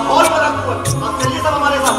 Hall पर आप चलिए सब हमारे साथ।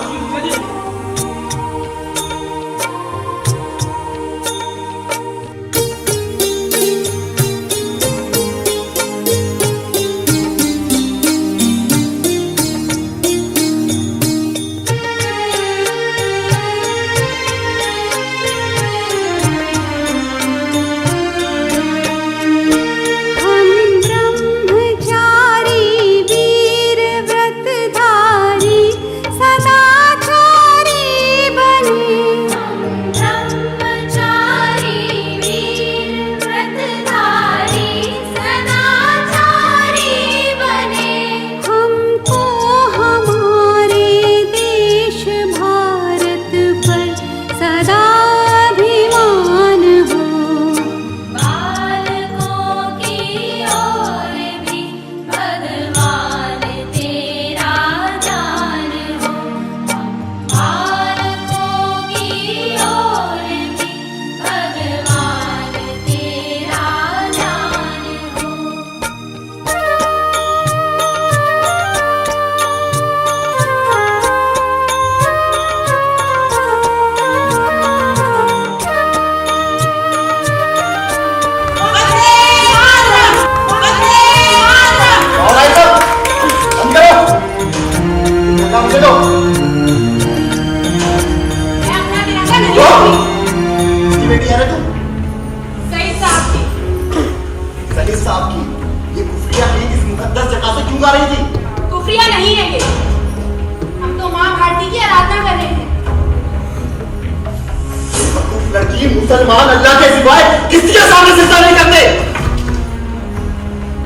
मुसलमान अल्लाह के सिवाय किसी के सामने सिजदा नहीं करते।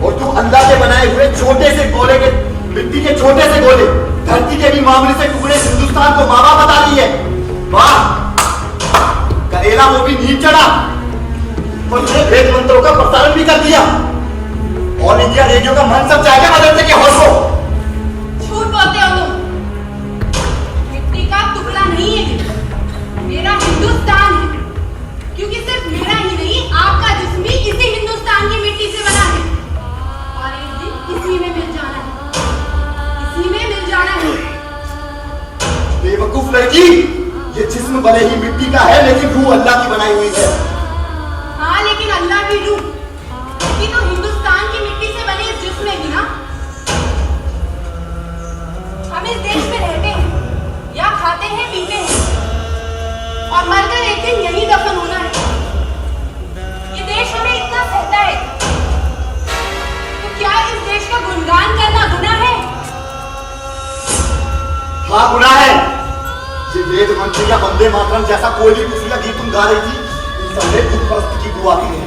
और तू अल्लाह के बनाए हुए छोटे से गोले के मिट्टी के छोटे से गोले धरती के भी मामले से टुकड़े हिंदुस्तान को मावा बता रही है। वाह करेला वो भी नींद चढ़ा और तुमने वेद मंत्रों का प्रसारण भी कर दिया। ऑल इंडिया रेडियो का मन सब जाएगा बदलने के होश को। झूठ बोलते हो तुम। मिट्टी का टुकड़ा नहीं है, मेरा हिंदुस्तान है। क्योंकि सिर्फ मेरा ही नहीं आपका जिस्म भी इसी हिंदुस्तान की मिट्टी से बना है और एक दिन इसी में मिल जाना है, इसी में मिल जाना है। बेवकूफ लड़की, ये जिस्म भले ही मिट्टी का है लेकिन रूह अल्लाह की बनाई हुई है। हाँ लेकिन अल्लाह की रूह मिट्टी तो हिंदुस्तान की मिट्टी से बने इस जिस्म में भी ना। हम इस देश में रहते हैं या खाते हैं पीते हैं और मरकर एक दिन यही दफन होना है। ये देश हमें इतना सहता है तो क्या इस देश का गुणगान करना गुनाह है? हाँ गुनाह है। ये वेद मंत्र या वंदे मातरम जैसा कोई भी कुफरिया गीत तुम गा रही थी, इन सबने खुद परस्त की दुआ की है,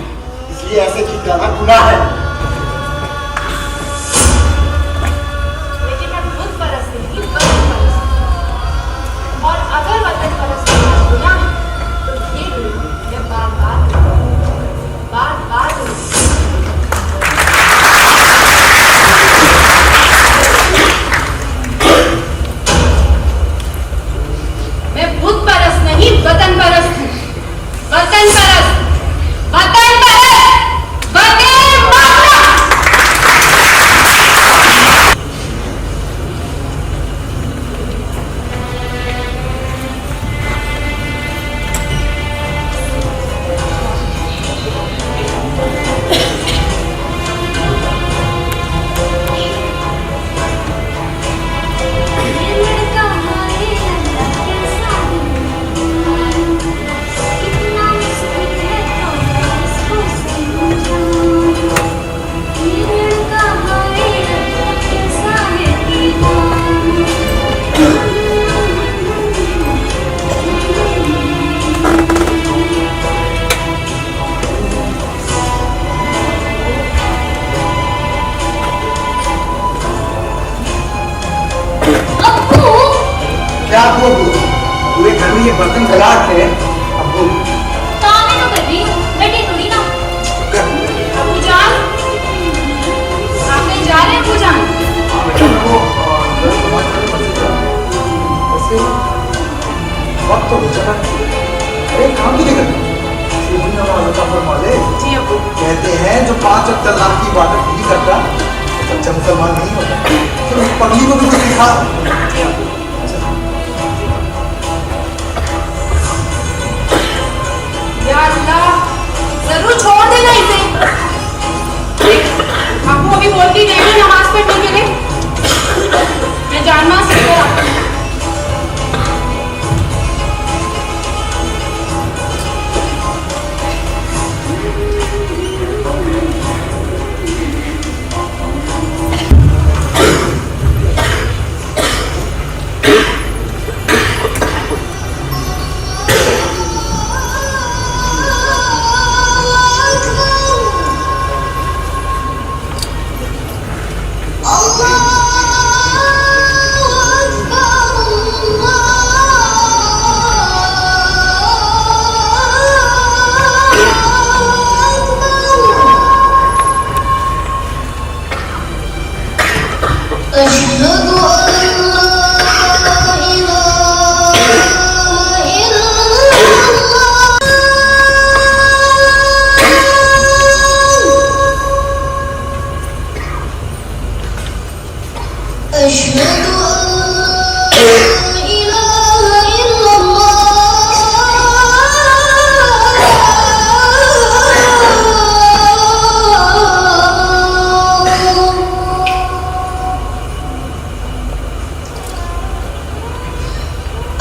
इसलिए ऐसे गीत गाना गुनाह है। लेकिन मैं खुद परस्त नहीं, वतन परस्त। और अगर वतन परस्त करना गुनाह है तो ये बात मैं खुद परस्त नहीं वतन परस्त हूँ। वतन परस्त, वतन परस्त, वंदे मातरम। क्या पूरे घर में ये बर्तन गलाट है। अब काम मैं तो कर रही हूँ, बैठे थोड़ी ना। अबू जान, आप कहीं जा रहे हैं अबू जान? वक्त तो हो चला। अरे काम क्यों नहीं करते? जी अबू। कहते हैं जो 5 वक्त अल्लाह की इबादत नहीं करता बच्चा मुसलमान नहीं होता, तो उस पगली को भी कुछ दिखा। या अल्लाह, जरूर छोड़ देना इसे। आपको अभी बोलती गई ना नमाज पढ़ने के लिए, मैं जान मां से आपको।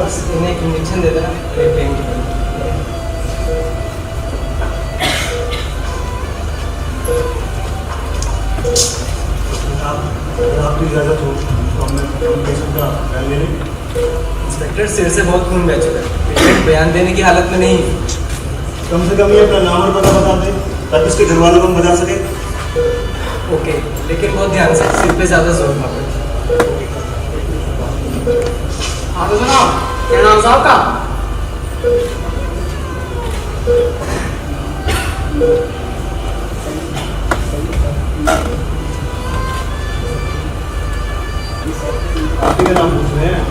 बस इन्हें एक इंजेक्शन दे देना, पेन की। आपकी इजाज़त हो तो हमने पेशेंट का बयान ले लें। इंस्पेक्टर, सिर से बहुत खून बह चुका है, पेशेंट बयान देने की हालत में नहीं है। कम से कम ये अपना नाम और पता बता दें ताकि उसके घर वालों को हम बता सकें। ओके, लेकिन बहुत ध्यान से, सिर पे ज़्यादा जोर ना पड़े। हाँ तो सुनाओ, क्या नाम साहब का? आप ही का नाम पूछ रहे हैं?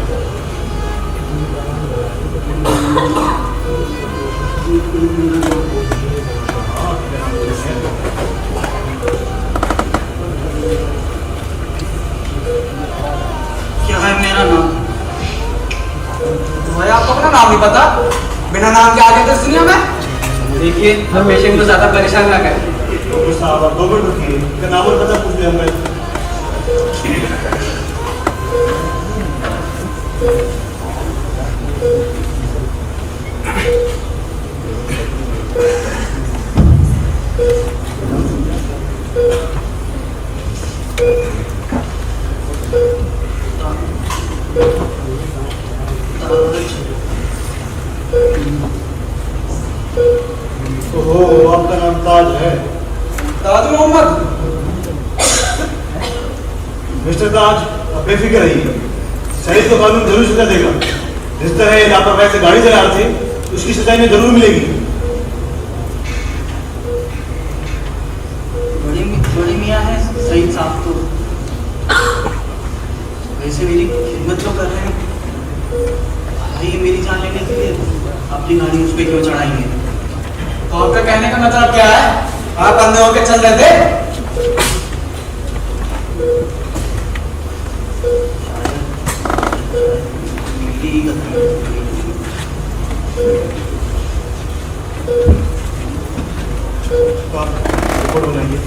क्या है मेरा नाम? भाई आपको अपना नाम नहीं पता? बिना नाम के आगे तो दुनिया में। देखिए, हम पेशेंट को ज़्यादा परेशान ना करें। डॉक्टर साहब आप 2 मिनट रुकिए, इनका नाम और पता पूछ लिया हमने। ओहो, आपका नाम ताज है। ताज मोहम्मद। मिस्टर ताज, आप बेफिक्र रहिए, शरीर को कानून जरूर सजा देगा। जिस तरह ये लापरवाही से गाड़ी चला रहे थे, उसकी सजा इन्हें जरूर मिलेगी। बड़ी मियाँ है सईद साहब तो वैसे मेरी खिदमत तो कर रहे हैं भाई, ये मेरी जान लेने के लिए अपनी गाड़ी उस पर क्यों चढ़ाएंगे? तो आपका कहने का मतलब क्या है? आप अंधे होकर चल रहे थे? मेरी ही गलती है। तो आप रिपोर्ट बनाइए।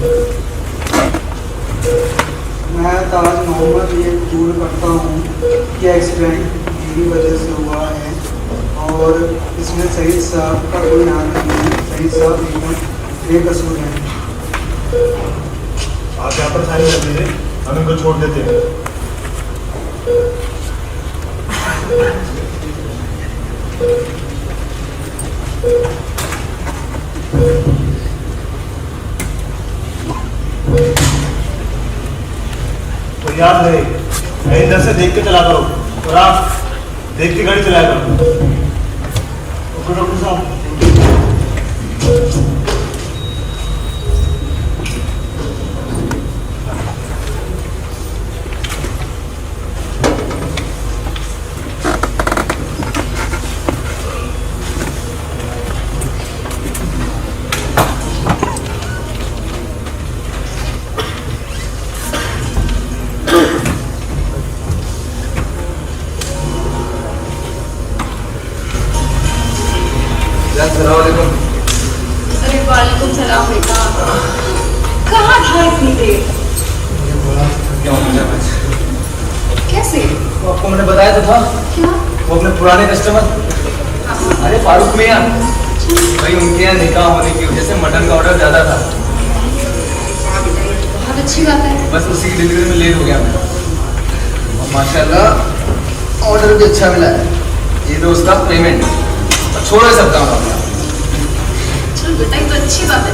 मैं ताज मोहम्मद ये कबूल करता हूँ कि एक्सीडेंट मेरी वजह से हुआ है और इसमें सईद साहब का कोई हाथ नहीं है। सईद साहब एकदम बेकसूर हैं। आप यहाँ पर साइन कर दीजिए, हम इनको छोड़ देते हैं। और याद रहे आइंदा से देख के चला करो और आप देख के गाड़ी चलाया करो। ओके डॉक्टर साहब। अरे वालेकुम सलाम बेटा, कहाँ था इतनी देर? कैसे? वो आपको मैंने बताया तो था। क्या? वो अपने पुराने कस्टमर, अरे फारूक मियां, भाई उनके यहाँ निकाह होने की वजह से मटन का ऑर्डर ज्यादा था। बहुत अच्छी बात है। बस उसी की डिलीवरी में लेट हो गया मैं। और माशाल्लाह ऑर्डर भी अच्छा मिला है। ये दो उसका पेमेंट, छोड़ो ये सब काम अपना। चल बेटा, ये तो अच्छी बात है।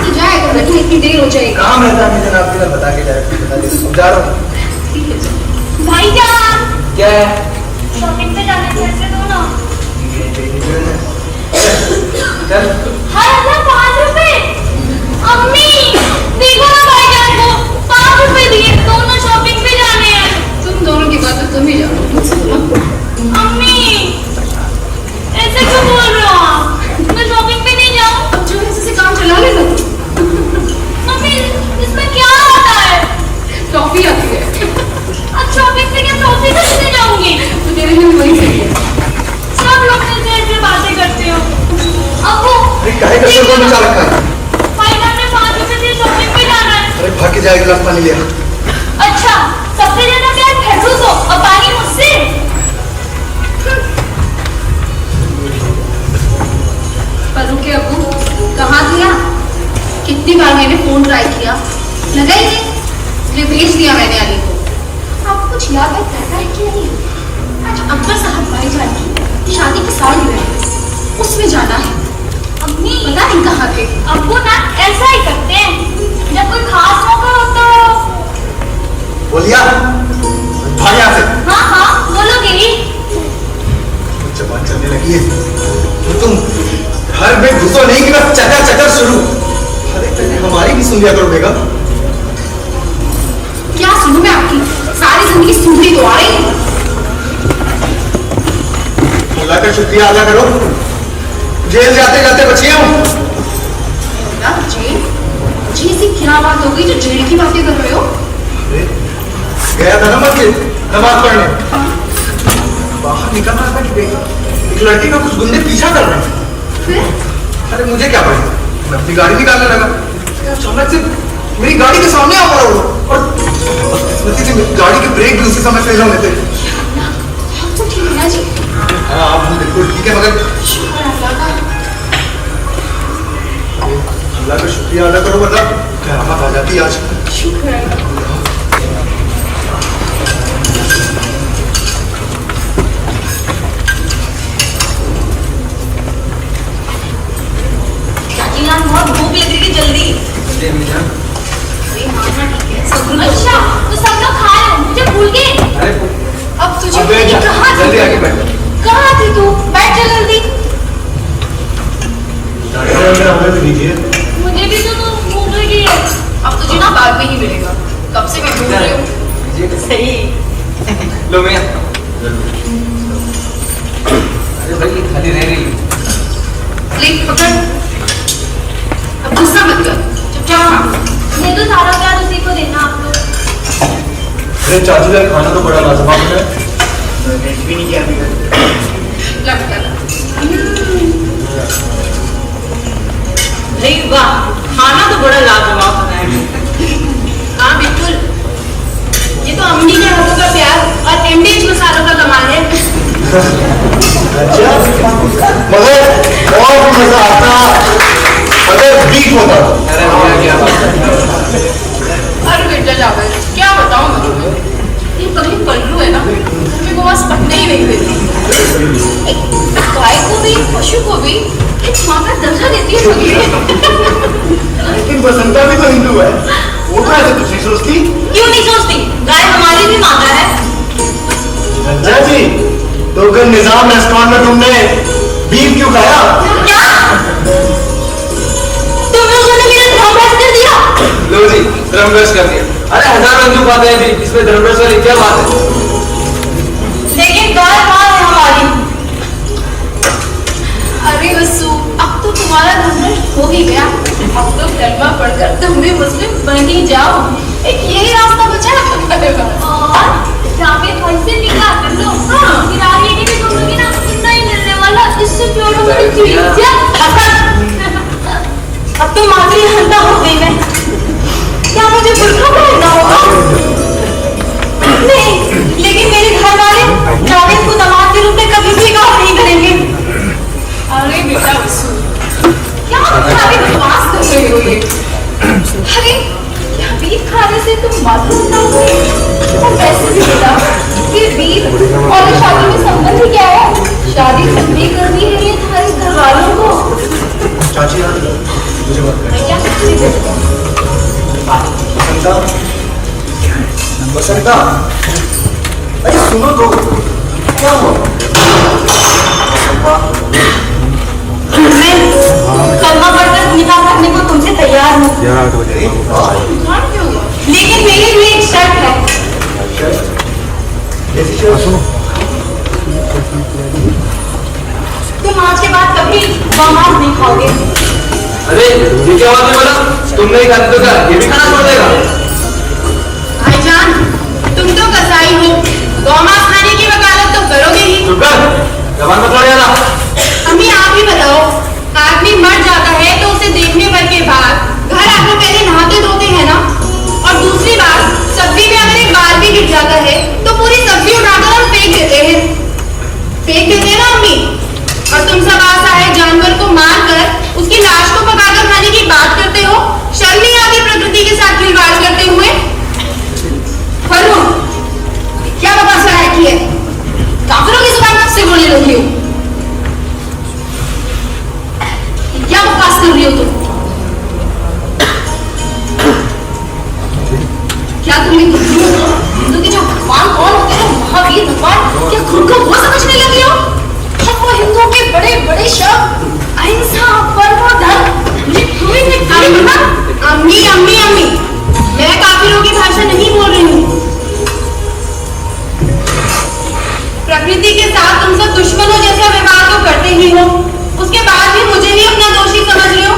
तो जाएगा बेटा, इतनी देर हो जाएगी। काम रहता है जनाब के लिए, बता के डायरेक्ट जा रहा हूँ। ठीक है चल। भाईजान, क्या है? शॉपिंग पे जाने पैसे दो ना। चल। हाय अल्लाह, 5 रुपए। अम्मी देखो ना भाईजान को 5 रुपए दिए, दोनों शॉपिंग पे जाने हैं। तुम दोनों की बात तो तुम ही जानो। अम्मी ऐसे क्यों बोल रहे हो आप? मैं शॉपिंग पे नहीं जाऊँ? अब जो ऐसे से काम चला लेना। मम्मी इसमें क्या होता है? टॉफी आती है। अब शॉपिंग पे क्या टॉफी खरीदने जाऊंगी? तो तेरे लिए वही सही है। सब लोग मिलकर ऐसे बातें करते हो। अब वो काहे का शोर मचा रखा है? फाइनल में 5 रुपए से शॉपिंग पे जाना है। अरे भाग के जाए, गिलास पानी लिया। अच्छा, सबसे ज्यादा प्यार ठहरो को और पानी मुझसे। पर रुके अबू, कहाँ दिया? कितनी बार मैंने फोन ट्राई किया, लगा ही नहीं, इसलिए भेज दिया मैंने अली को। आपको कुछ याद रहता है कि नहीं? आज अकबर साहब भाईजान की शादी की सालगिरह है, उसमें जाना है। अम्मी पता नहीं कहाँ थे। अब्बू ना ऐसा ही करते हैं, जब कोई खास मौका हो तो। बोलिया भाग यहाँ से। हाँ हाँ बोलोगे ही। जबान चलने लगी है तो तुम हर में घुसो नहीं कि बस चकर चकर शुरू। अरे पहले हमारी भी सुन लिया करो बेगम। क्या सुनूं मैं आपकी? सारी जिंदगी सुनती तो आ रही है। अल्लाह का शुक्रिया अदा करो, जेल जाते जाते बची हूँ। जेल? जी ऐसी क्या बात हो गई जो जेल की बातें कर रहे हो? गया था ना मस्जिद नमाज पढ़ने, बाहर निकलना था कि एक लड़की का कुछ गुंडे पीछा कर रहे हैं। फिर? अरे मुझे क्या पता, मैं अपनी गाड़ी निकालने लगा, अचानक से मेरी गाड़ी के सामने आ पड़ा वो, और किस्मती से मेरी गाड़ी के ब्रेक भी उसी समय फेल होने थे। आप तो ठीक है ना जी? हाँ आप बिल्कुल ठीक है, मगर शुक्र अल्लाह का। अल्लाह का शुक्रिया अदा करो, वरना क़यामत आ जाती आज। शुक्र है। बहुत भूख लग रही थी, जल्दी। अरे हाँ हाँ ठीक है, सब। अच्छा तो सब लोग खा लो, मुझे भूल गए। अब तुझे कहाँ थी? जल्दी आके बैठ। कहाँ थी तू? बैठ जा जल्दी। मुझे भी तो भूख लगी है। अब तुझे ना बाद में ही मिलेगा, कब से मैं ढूंढ रही हूँ। सही। लो मियां। अरे भाई खाली रह रही है। ले पकड़, अब गुस्सा मत कर, चुपचाप। मैं तो सारा प्यार उसी को देना आप लोग। अरे चाचू का खाना तो बड़ा लाजवाब है, भी नहीं किया अभी लग नहीं वाह, खाना तो बड़ा लाजवाब है। हाँ बिल्कुल, ये तो अम्मी के हाथों का प्यार और एमडीएच मसालों का कमाल है। अच्छा, मगर और भी मजा आता अगर बीफ होता। अरे बेटा जावेद, क्या बताऊं मैं तुम्हें, ये कहीं पल्लू है ना, घर में वो बस पकने ही नहीं देती। एक गाय को भी पशु को भी एक माँ का दर्जा देती है लेकिन बसंता भी तो हिंदू है, वो तो ऐसे कुछ नहीं सोचती। क्यों नहीं सोचती? अभी भी मांगा है। रंजना जी, तो कल निजाम रेस्टोरेंट में तुमने बीफ क्यों खाया? क्या तुम लोगों ने मेरा धर्म भ्रष्ट कर दिया? लो जी, धर्म भ्रष्ट कर दिया। अरे हजार रंजू बातें हैं जी, इसमें धर्म भ्रष्ट वाली क्या बात है? लेकिन गाय मां है हमारी। अरे वसु, अब तो तुम्हारा धर्म भ्रष्ट हो ही गया। अब तो कलमा पढ़कर तुम भी मुस्लिम बन ही जाओ। एक यही रास्ता बचा है तुम्हारे पास। और जावेद भाई से निकाह कर लो। हाँ, फिर आगे के भी तुम लोग ना नहीं मिलने वाला, इससे प्यारों में चुईया। अब तो माधुरी हंता हो गई मैं। क्या मुझे बुर्का पहनना होगा? नहीं, लेकिन मेरे घर वाले जावेद को दामाद के रूप में कभी स्वीकार नहीं करेंगे। अरे बेटा वसु, क्या तुम्हारी बकवास कर रही हो ये? अरे क्या बीफ खाने से तुम मासूम ना हो? और वैसे भी बेटा, ये बीफ और शादी में संबंध ही क्या है? शादी ठंडी करनी है ये तुम्हारे घर वालों को। चाची मुझे बात कर। भैया बसंता, अरे सुनो तो, क्या हुआ? मैं कलमा पढ़कर निकाह करने को तुमसे तैयार हूँ। लेकिन मेरे लिए एक शर्त है। तुम आज के बाद कभी नमाज नहीं खाओगे। अरे ये क्या बात है बोला? तुम नहीं खाते तो क्या ये भी खाना छोड़ देगा? भाईजान, तुम तो कसाई हो, गौमांस खाने की वकालत तो करोगे ही। चुप कर, जबान मत लड़ाना। अम्मी आप ही बताओ, आदमी मर जाता है तो उसे देखने भर के बाद घर आकर पहले नहाते धोते हैं ना? और दूसरी बात, सब्जी में अगर एक बाल भी गिर जाता है तो पूरी सब्जी उठाकर हम फेंक देते हैं। फेंक देते हैं ना अम्मी? और तुम सब असहाय जानवर को मारकर उसकी लाश को पकाकर खाने की बात करते हो? शर्म नहीं आती प्रकृति के साथ खिलवाड़ करते हुए? फरू, क्या बकवास की है? काफिरों की जुबान से बोलने लगी हो। क्या बकवास कर रही हो तुम? क्या तुमने हिंदू के जो भगवान कौन होते हैं, महावीर भगवान, क्या खुद को वो समझने लगी हो? हम वो हिंदुओं के बड़े बड़े शब्द अहिंसा, परमो धर्म, ये तुम्हें अम्मी अम्मी अम्मी, मैं काफिरों की भाषा नहीं बोल रही हूँ। प्रकृति के साथ तुम सब दुश्मनों जैसा व्यवहार तो करते ही हो, उसके बाद भी मुझे ही अपना दोषी समझ रहे हो,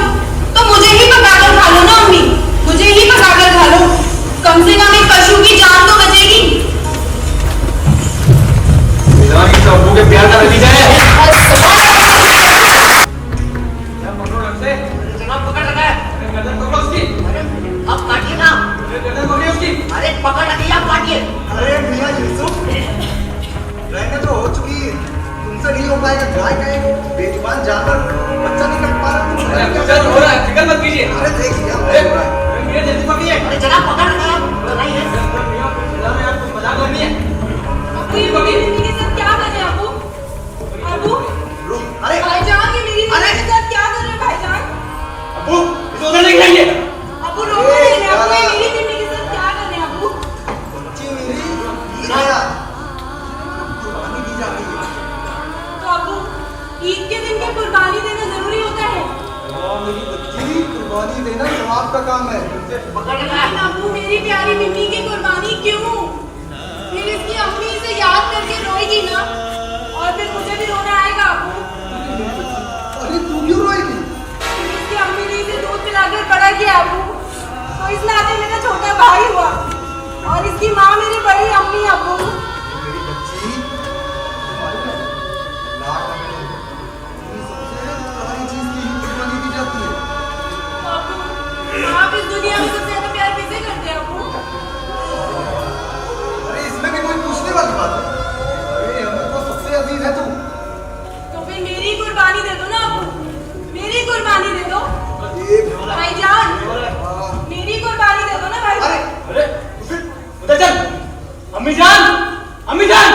तो मुझे ही पकाकर खा लो ना अम्मी, मुझे ही पकाकर खा लो। कम से कम एक पशु की जान तो बचेगी। चौबू के प्यार का नतीजा है। जनाब पकड़ रखा है। गर्दन पकड़ो उसकी। अब काटिए ना। गर्दन पकड़िए उसकी। अरे पकड़ रखिए, आप काटिए। अरे मियां यूसुफ, रहने तो हो चुकी है, तुमसे नहीं हो पाएगा। गाय का एक बेजुबान जानवर बच्चा नहीं कर पा रहा। अरे चल हो रहा है, फिक्र मत कीजिए। अरे देख लिया, अरे मेरे जल्दी पकड़िए। अरे जनाब पकड़ रखा है, बताइए। आपको मजाक करनी है। ये मेरी बीवी के साथ क्या कर रहे हैं अबू? अबू, अरे भाईजान, ये मेरी बीवी के साथ क्या कर रहे हैं भाईजान? अबू इसे उधर लेके जाइए। अबू रोको नहीं, अबू ये मेरी बीवी के साथ क्या कर रहे हैं अबू? बच्ची मेरी ईराया कुर्बानी दी जाती है। तो अबू, ईद के दिन क्या कुर्बानी देना जरूरी होता है? मेरी बच्ची, कुर्बानी देना सवाब का काम है। पकड़ रखा है। लेकिन अबू, मेरी प्यारी मिम्मी की कुर्बानी क्यों? फिर इसकी अम्मी इसे याद करके रोएगी ना, और फिर मुझे भी रोना आएगा अबू। अरे तू क्यों रोएगी? फिर इसकी अम्मी ने इसे दूध पिलाकर बड़ा किया अबू, तो इस नाते मेरा छोटा भाई हुआ, और इसकी माँ मेरी बड़ी अम्मी अबू। मेरी बच्ची, मालूम है, लाख में सबसे सारी चीज की कुर्बानी दी जाती है। अबू, आप इस दुनिया में सबसे ज्यादा प्यार किसे करते हैं अबू? अरे इसमें भी कोई पूछने वाली बात है? अरे हमें तो सबसे अजीज है तू। तो फिर मेरी कुर्बानी दे दो ना अबू, मेरी कुर्बानी दे दो ये भाईजान, मेरी कुर्बानी दे दो ना भाई। अरे अरे उधर चल। अम्मी जान, अम्मी जान।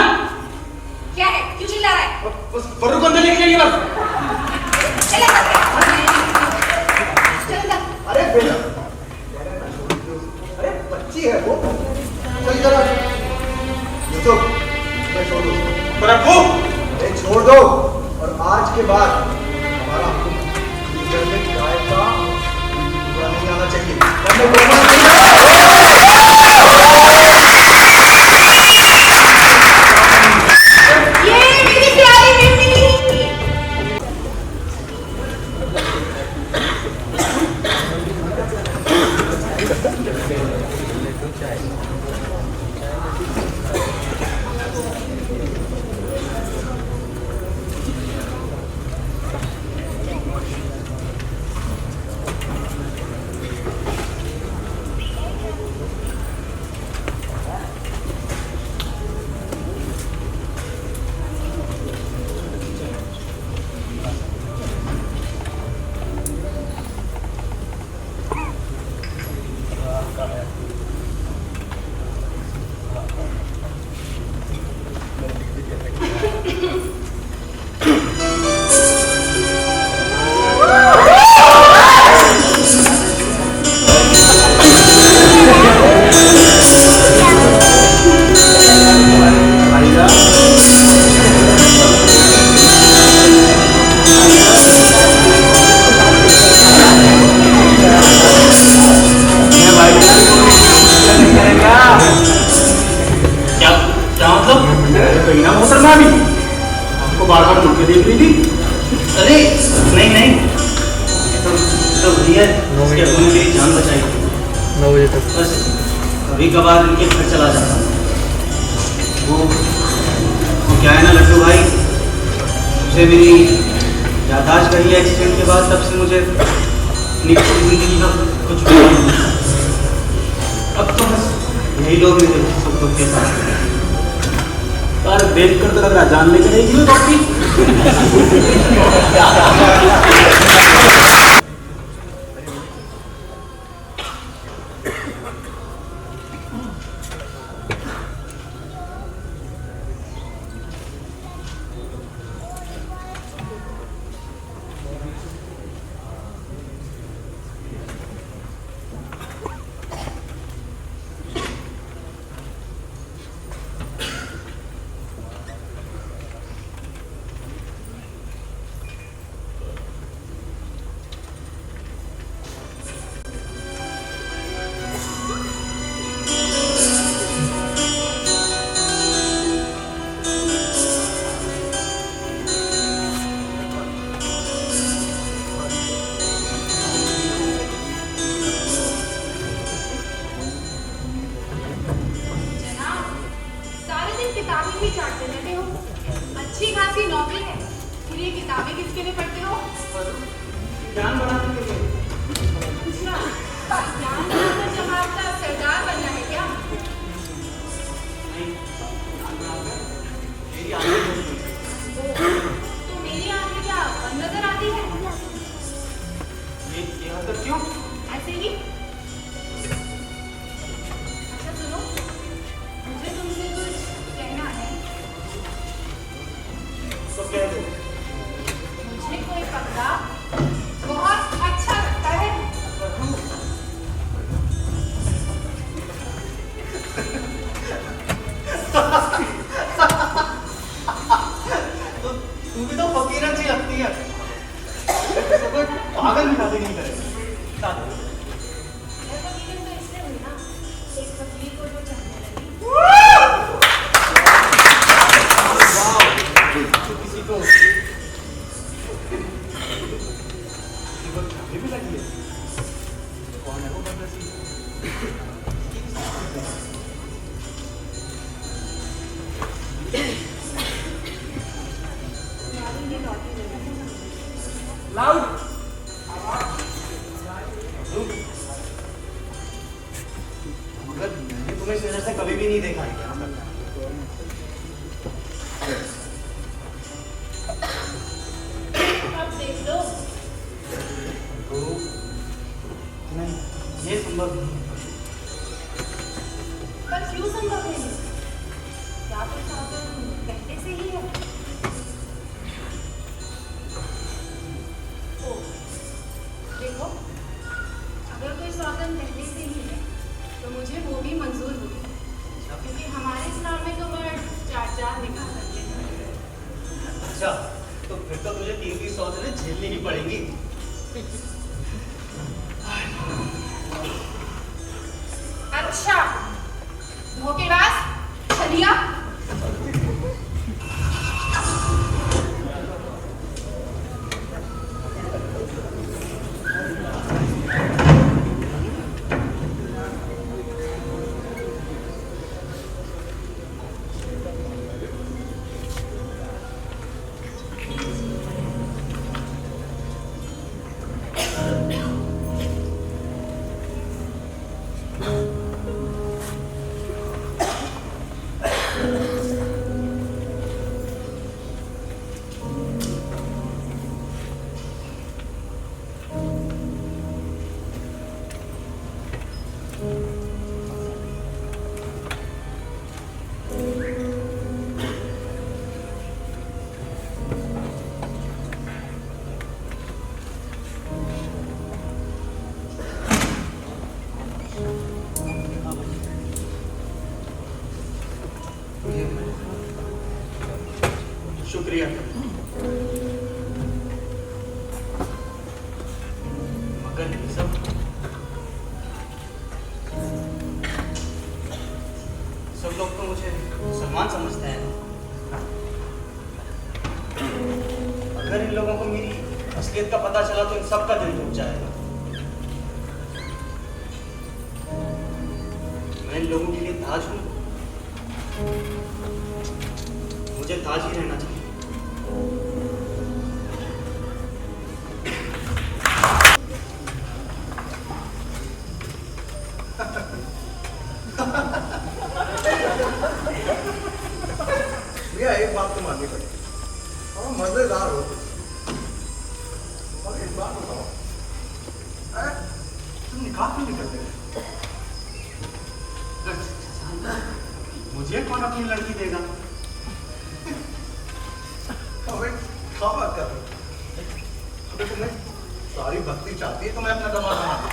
क्या है, क्यों चिल्ला रहा है? उस फर्रू को अंदर लेके जाइए बस। चले चल अंदर। अरे बेटा, अरे बच्ची है वो, चल जरा चुप, मैं छोड़ दो। पर अब्बू अरे छोड़ दो। और आज के बाद हमारा हुक्म इधर में गाय का पूरा नहीं आना चाहिए। मैं बोलना ये मेरी प्यारी बेटी। आपको बार बार टोके देख रही थी। अरे नहीं नहीं, तो भैया उसके अब्बू ने मेरी जान बचाई थी। 9 बजे तक बस कभी कभार इनके घर चला जाता हूँ। वो क्या है ना लड्डू भाई, मुझे मेरी याददाश्त गई है एक्सीडेंट के बाद, तब से मुझे अपनी जिंदगी का कुछ भी नहीं मिला। अब तो बस यही लोग मेरे सुख दुख के साथ हैं। पर देख कर तो लग रहा जान लेके नहीं गई डॉक्टर। किताबें ही चाटते रहते हो। अच्छी खासी नौकरी है, फिर ये किताबें किसके लिए पढ़ते हो? ज्ञान बढ़ाने के लिए। अच्छा, ज्ञान बढ़ाकर जब आपका सरदार बनना है क्या? नहीं, मेरी आंखें तो मेरी आंखें क्या बंद नजर आती है? ये हरकत क्यों? ऐसे ही। अच्छा सुनो, मुझे तुमसे कुछ कहना है। तो कह दो। मुझे कोई कपड़ा बहुत अच्छा लगता है। तू भी तो फकीरन सी लगती है। तो कोई पागल भी शादी नहीं करेगा। मैं फकीरन तो इसलिए हुई ना, एक फकीर को जो चाहने लगी। किसी को चाहने भी लगी है। कौन है वो बंदा सी? लाउड मगर मैंने तुम्हें इस नजर से कभी भी नहीं देखा है। क्या करना है? अब देख लो। तो नहीं, ये संभव नहीं है। पर क्यों संभव है ये? क्या तो साधन पहले से ही है? ओ, देखो, अगर कोई साधन पहले से ही है, तो मुझे वो भी मंजूर होगी, क्योंकि हमारे इस्लाम में तो मर्द अच्छा, तो फिर तो तुझे 3-3 सौतेले झेलनी ही पड़ेंगी। अच्छा, धोखेबाज, छलिया। शुक्रिया। मगर ये सब लोग तो मुझे मुसलमान समझते हैं। अगर इन लोगों को मेरी असलियत का पता चला तो इन सब का दिल टूट जाएगा। मैं इन लोगों के लिए ताज हूं, मुझे ताज ही रहना चाहिए। भैया एक बात तो माननी पड़ेगी, और मजेदार हो। और एक बात बताओ, तुम निकाह क्यों नहीं करते? मुझे कौन अपनी लड़की देगा? अबे क्या बात कर रहे हो? अबे तुम्हें सारी भक्ति चाहती है तो मैं अपना दमाद बना दूं।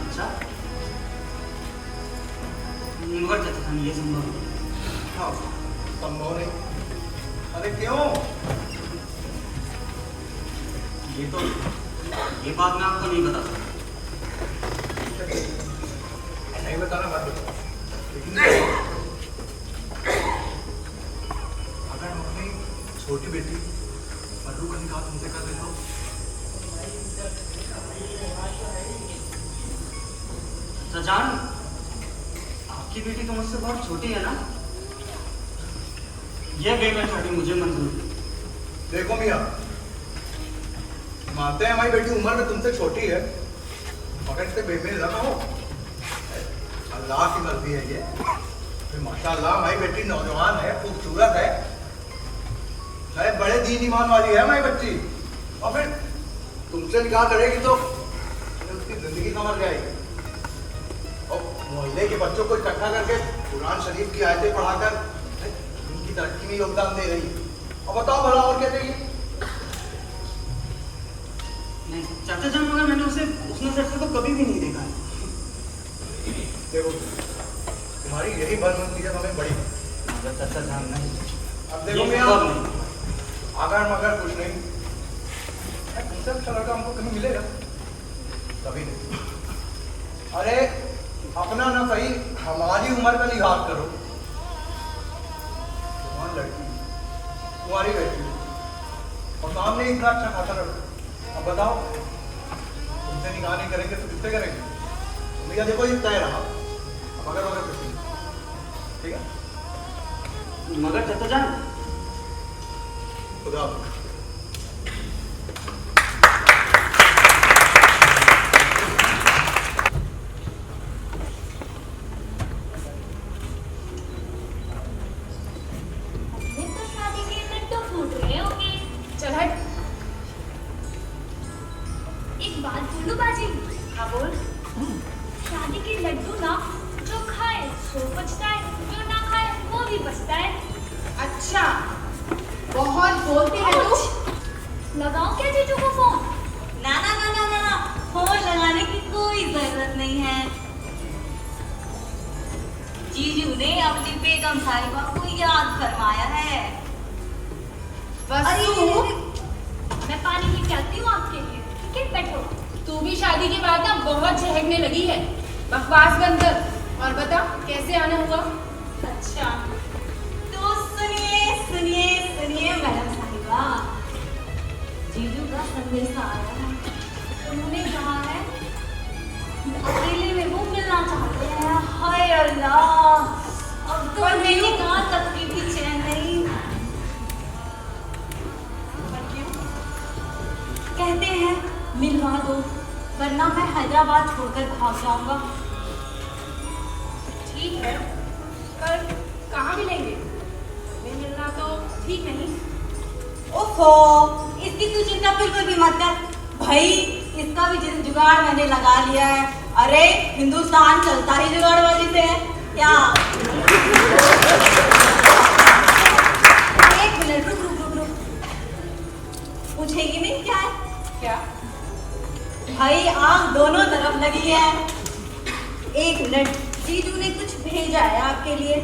अच्छा, मगर चाचा ये संभव नहीं। हाँ, संभव नहीं। अरे क्यों? ये बात मैं आपको नहीं बता सकता। नहीं बताना बात बताओ। लेकिन अगर हम अपनी छोटी बेटी मल्लू का निकाह तुमसे कर लेता हूँ, जान, आपकी बेटी तो मुझसे बहुत छोटी है ना? यह बेमेल छोटी मुझे मंजूर है। देखो मियाँ, मानते हैं हमारी बेटी उम्र में तुमसे छोटी है, मगर इससे बेमेल ना हो। अल्लाह की मर्जी है ये। फिर माशाअल्लाह हमारी बेटी नौजवान है, खूबसूरत है, शायद बड़े दीन ईमान वाली है हमारी बच्ची। और फिर तुमसे निकाह करेगी तो उसकी जिंदगी संवर जाएगी। और मोहल्ले के बच्चों को इकट्ठा करके कुरान शरीफ की आयतें पढ़ाकर उनकी तरक्की में योगदान दे रही। और बताओ भला और क्या चाहिए? नहीं चाचा जान, मगर मैंने उसे उस नजर से तो कभी भी नहीं देखा है। देखो, तुम्हारी यही बनती है हमें बड़ी। मगर चाचा जान नहीं। अब देखो ये मियां, सब नहीं। आगर मगर कुछ नहीं। तुमसे अच्छा लड़का हमको कभी मिलेगा? कभी नहीं। अरे अपना ना सही, हमारी उम्र का लिहाज करो। तुम्हारी लड़की, तुम्हारी बेटी, और सामने इतना अच्छा खासा लड़का। अब बताओ, तुमसे निकाह नहीं करेंगे तो किससे करेंगे? भैया देखो ये तय रहा, अब अगर कुछ नहीं, ठीक है? मगर चाचा जान, खुदा एक बात बोलूं बाजी? हाँ बोल। शादी के लड्डू ना, जो खाए सो बचता है, जो ना खाए वो भी बचता है। अच्छा, बहुत बोलते हैं तू। लगाओ क्या जीजू को फोन? ना ना ना ना ना ना, फोन लगाने की कोई जरूरत नहीं है। जीजू ने अपनी बेगम साहिबा को याद फरमाया है। वसु, मैं पानी लेके आती हूँ आपके लिए। ठीक है, बैठो। तू भी शादी के बाद ना बहुत झहकने लगी है। बकवास बंद कर और बता कैसे आना हुआ। अच्छा, तो सुनिए मैडम साहिबा, जीजू का संदेशा आया है। उन्होंने कहा है अकेले में वो मिलना चाहते हैं। हाय अल्लाह, अब तो पर मैंने क्यों? कहा तक की भी चैन नहीं। पर क्यों? कहते हैं मिलवा दो, वरना मैं हैदराबाद छोड़कर भाग जाऊंगा। ठीक है, पर कहाँ मिलेंगे? हमें मिलना तो ठीक नहीं। ओहो, इसकी तू चिंता बिल्कुल भी मत कर भाई, इसका भी जुगाड़ मैंने लगा लिया है। अरे हिंदुस्तान चलता ही जुगाड़बाजी से है क्या? एक मिनट, रुक। पूछेगी नहीं क्या है? क्या? भाई आग दोनों तरफ लगी है। एक मिनट, जीजू ने कुछ भेजा है आपके लिए।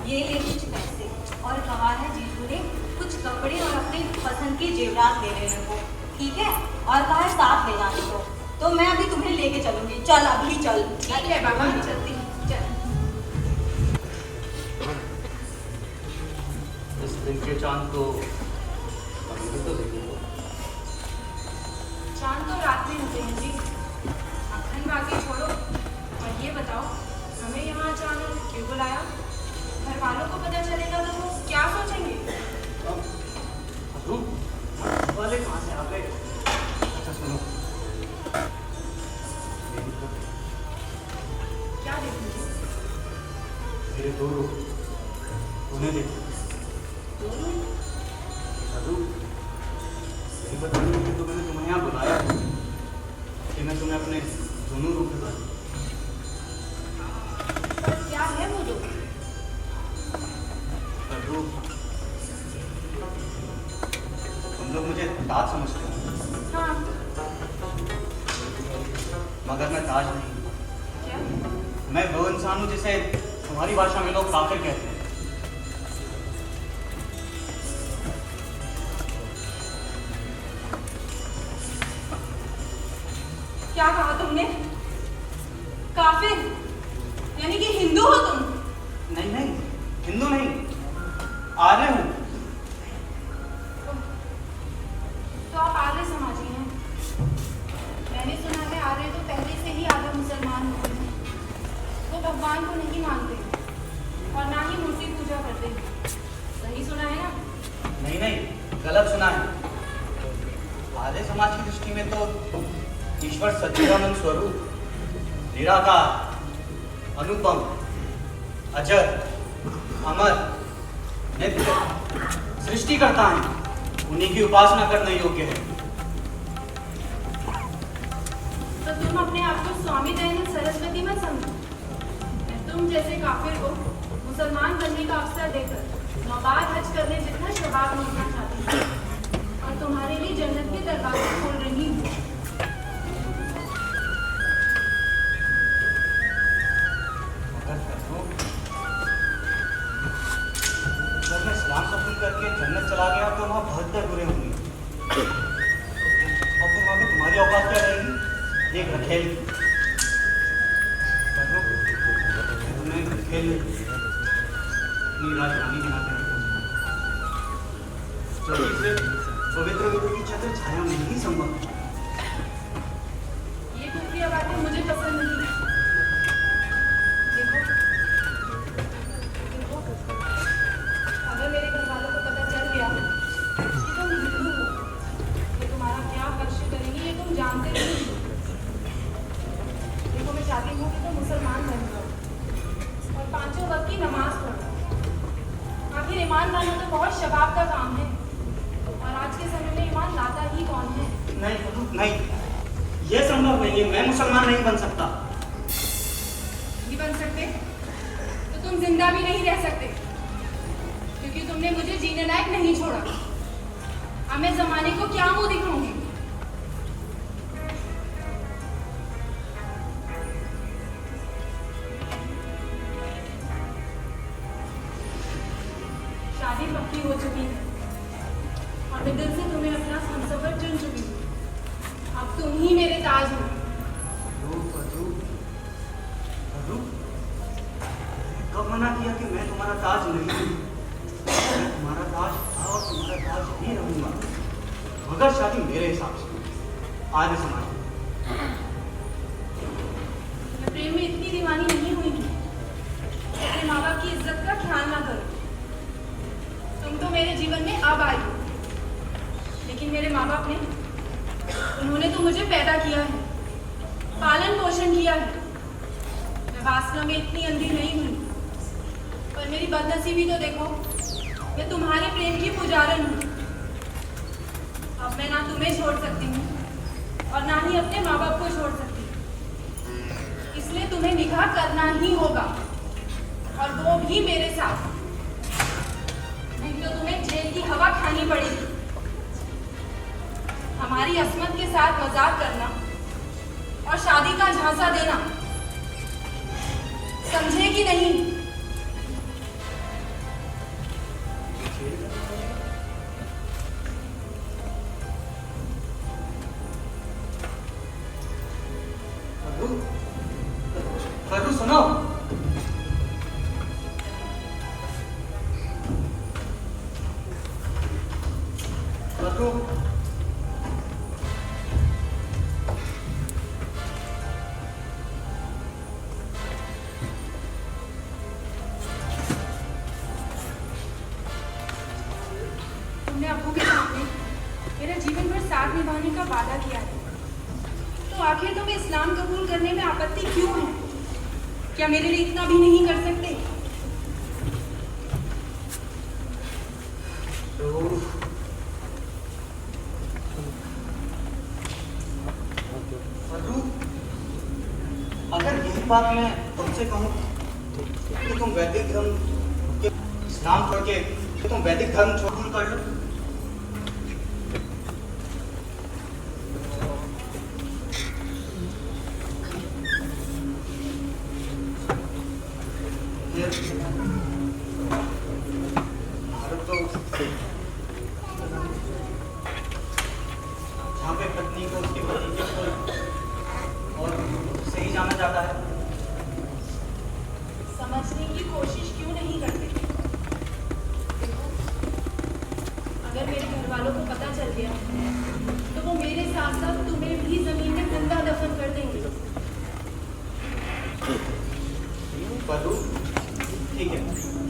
ये ले कुछ पैसे और कहा है जीजू ने कुछ कपड़े और अपने पसंद के जेवरात ले लेने को, ठीक है? और कहा है साथ ले जाने को। तो मैं अभी तुम्हें लेके चलूंगी। चल अभी चल। ठीक है बाबा, मैं चलती हूँ। चल। इस दिन के चांद को कभी भी तो देखेंगे। चांद तो रात में होते हैं जी। अखंड बाकी छोड़ो और ये बताओ हमें यहाँ अचानक क्यों बुलाया? घर वालों को पता चलेगा तो वो क्या सोचेंगे? वाले कहाँ से आ गए? अच्छा सुनो, क्या देखोगे? मेरे दो रूप उन्हें देखो। साधु, यही बताने के लिए तो मैंने तुम्हें यहाँ बुलाया कि मैं तुम्हें अपने दोनों रूप दिखा दूं। पर क्या है वो जो? साधु, तुम लोग मुझे ताज समझते हो, हाँ। मगर मैं ताज नहीं। क्या? मैं वो इंसान हूँ जिसे तुम्हारी भाषा में लोग काफिर कहते हैं। क्या कहा तुमने? काफिर? यानी कि हिंदू हो तुम? नहीं, हिंदू नहीं, आर्य हूँ। तो आप आर्य समाजी हैं। मैंने सुना है आर्य तो पहले से ही आर्य मुसलमान होते हैं। वो भगवान को नहीं मानते और ना ही मूर्ति पूजा करते। सही सुना है ना? नहीं, गलत सुना है। आर्य समाज की दृष्टि में तो ईश्वर सच्चिदानंद स्वरूप, निराकार, अनुपम, अजर, अमर, नित्य सृष्टि करता है, उन्हीं की उपासना करना योग्य है। तो तुम अपने आप को स्वामी दयानंद सरस्वती मत समझो। मैं तुम जैसे काफिर को मुसलमान बनने का अवसर देकर 9 बार हज करने जितना शबाब मिलना चाहती हूँ और तुम्हारे लिए जन्नत के दरवाजे खोल रही हूँ। जब मैं इस्लाम कबूल करके जन्नत चला गया तो वहाँ बहुत बुरे होंगे और फिर वहाँ पे तुम्हारी औकात क्या रहेगी? एक रखेल की। तुम्हें रखेल अपनी राजधानी बनाते हैं। पवित्र गुरु की छत्र छाया में ही संभव है। ये खुफिया बातें मुझे पसंद नहीं। देखो, अगर मेरे घर वालों को पता चल गया कि तुम हिंदू हो तो तुम्हारा क्या कष्ट करेंगे ये तुम जानते नहीं हो। देखो, मैं चाहती हूँ कि तुम मुसलमान बन जाओ और 5 वक्त की नमाज पढ़ो। आखिर ईमान लाना तो बहुत शबाब का काम है और आज के समय में ईमान लाता ही कौन है? नहीं, ये संभव नहीं है। मैं मुसलमान नहीं बन सकता। नहीं बन सकते तो तुम जिंदा भी नहीं रह सकते, क्योंकि तुमने मुझे जीने लायक नहीं छोड़ा। अब मैं जमाने को क्या मुंह दिखाऊंगी? पक्की हो चुकी है और मैं दिल से तुम्हें अपना हमसफर चुन चुकी हूँ। अब तुम ही मेरे ताज हो। कब मना किया कि मैं तुम्हारा ताज नहीं हूँ? मैं तुम्हारा ताज था और तुम्हारा ताज ही रहूंगा, मगर शादी मेरे हिसाब से आर्य समाज। मैं प्रेम में इतनी दीवानी नहीं हुई कि अपने माँ बाप की इज्जत का ख्याल ना करो। तुम तो मेरे जीवन में अब आई हो, लेकिन मेरे माँ बाप ने, उन्होंने तो मुझे पैदा किया है, पालन पोषण किया है। मैं वासना में इतनी अंधी नहीं हुई, पर मेरी बदनसीबी तो देखो, मैं तुम्हारे प्रेम की पुजारन हूँ। अब मैं ना तुम्हें छोड़ सकती हूँ और ना ही अपने माँ बाप को छोड़ सकती, इसलिए तुम्हें निकाह करना ही होगा, और वो भी मेरे साथ। नहीं तो तुम्हें जेल की हवा खानी पड़ेगी। हमारी अस्मत के साथ मजाक करना और शादी का झांसा देना समझे कि नहीं? फर्रू सुनो। फर्रू, तुमने अब्बू के सामने मेरा जीवन भर साथ निभाने का वादा किया है, तो आखिर तुम्हें इस्लाम कबूल करने में आपत्ति क्यों है? क्या मेरे लिए इतना भी नहीं कर सकते? तो फर्रू, अगर यही बात मैं तुमसे कहूँ कि तुम वैदिक धर्म के इस्लाम छोड़ के तुम वैदिक धर्म कबूल कर लो, जहाँ पे पत्नी को उसके पति के कोल और सही जाना जाता है। समझने की कोशिश क्यों नहीं करते? अगर मेरे घर वालों को पता चल गया तो वो मेरे साथ साथ तुम्हें भी जमीन में जिंदा दफन कर देंगे। फर्रू, ठीक है,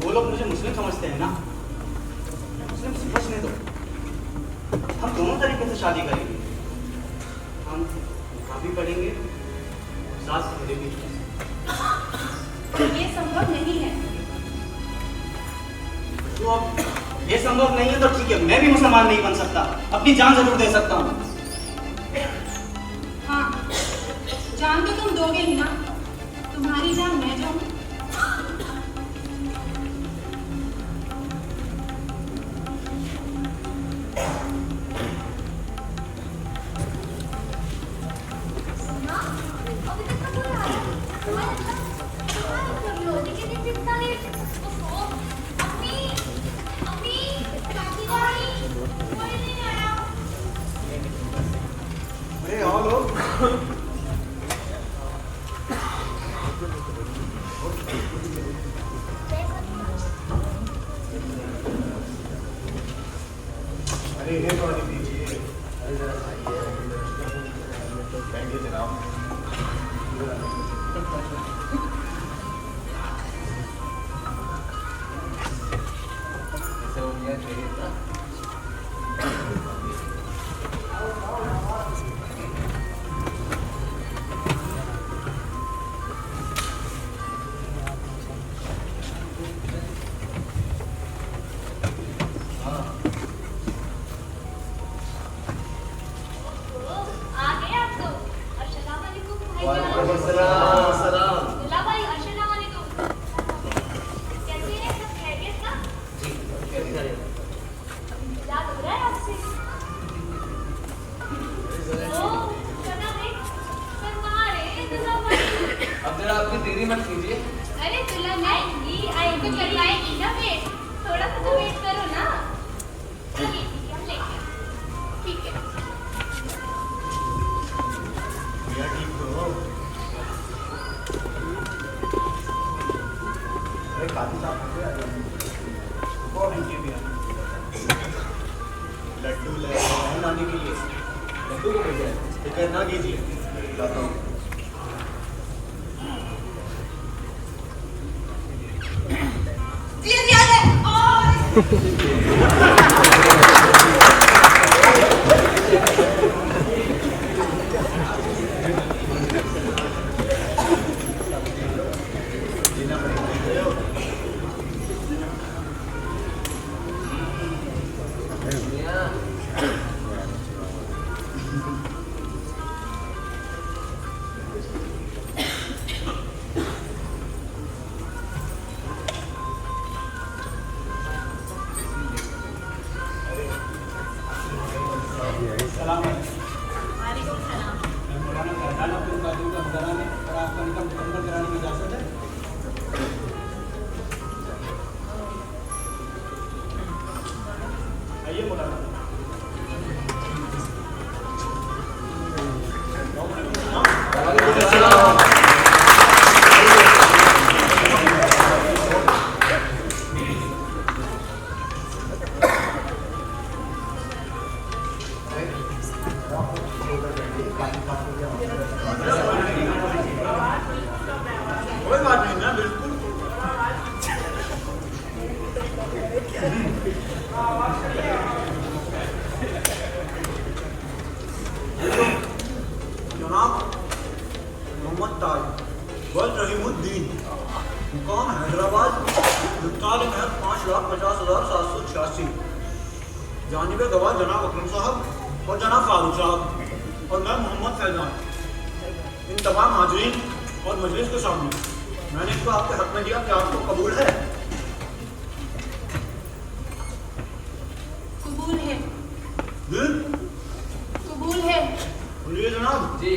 वो लोग मुझे मुस्लिम समझते हैं ना, मुस्लिम समझने दो। हम दोनों तरीके से शादी करेंगे, हम निकाह भी पढ़ेंगे, सास सहुरे भी। ये संभव नहीं है। तो अब ये संभव नहीं है तो ठीक है, मैं भी मुसलमान नहीं बन सकता, अपनी जान जरूर दे सकता हूँ। हाँ, जान तो तुम दोगे ही ना, तुम्हारी जान मैं जाऊँ। सुना? अभी तक तो कोई आया नहीं। तुम्हारे कर लो, लेकिन ये कितना लेट? ओहो, अम्मी, अम्मी, चाची भाई, कोई नहीं आया। अरे आओ लोग। अरे ये पानी दीजिए। थैंक यू जनाब। आ गए आप तो। अस्सलाम वालेकुम भाईजान। सलाम। दुल्हा भाई, अस्सलाम वालेकुम। कैसे हैं सब? खैरियत ना? याद हो रहा है आपसे? ओ, सना भाई, शर्मा रहे दुल्हा भाई। अब जरा अपनी देरी मत कीजिए। अरे दुल्हा नहीं, ये आए तो करवाएंगी ना फिर। थोड़ा सा तो वेट करो ना। चलिए लेके ठीक है। भैया ठीक हो? अरे काफी साफ हो गया। लड्डू ले लाने के लिए लड्डू को भेजा है, फिक्र ना कीजिए, लाता हूँ। मुकाम हैदराबाद, मुताल महज 5,50,786। जानिब गवाह जनाब अकरम साहब और जनाब फारूक साहब और मैं मोहम्मद फैजान। इन तमाम हाजरीन और मजलिस के सामने मैंने इसको आपके हक में दिया कि आपको कबूल है? कबूल है। कबूल है। बोलिए जनाब। जी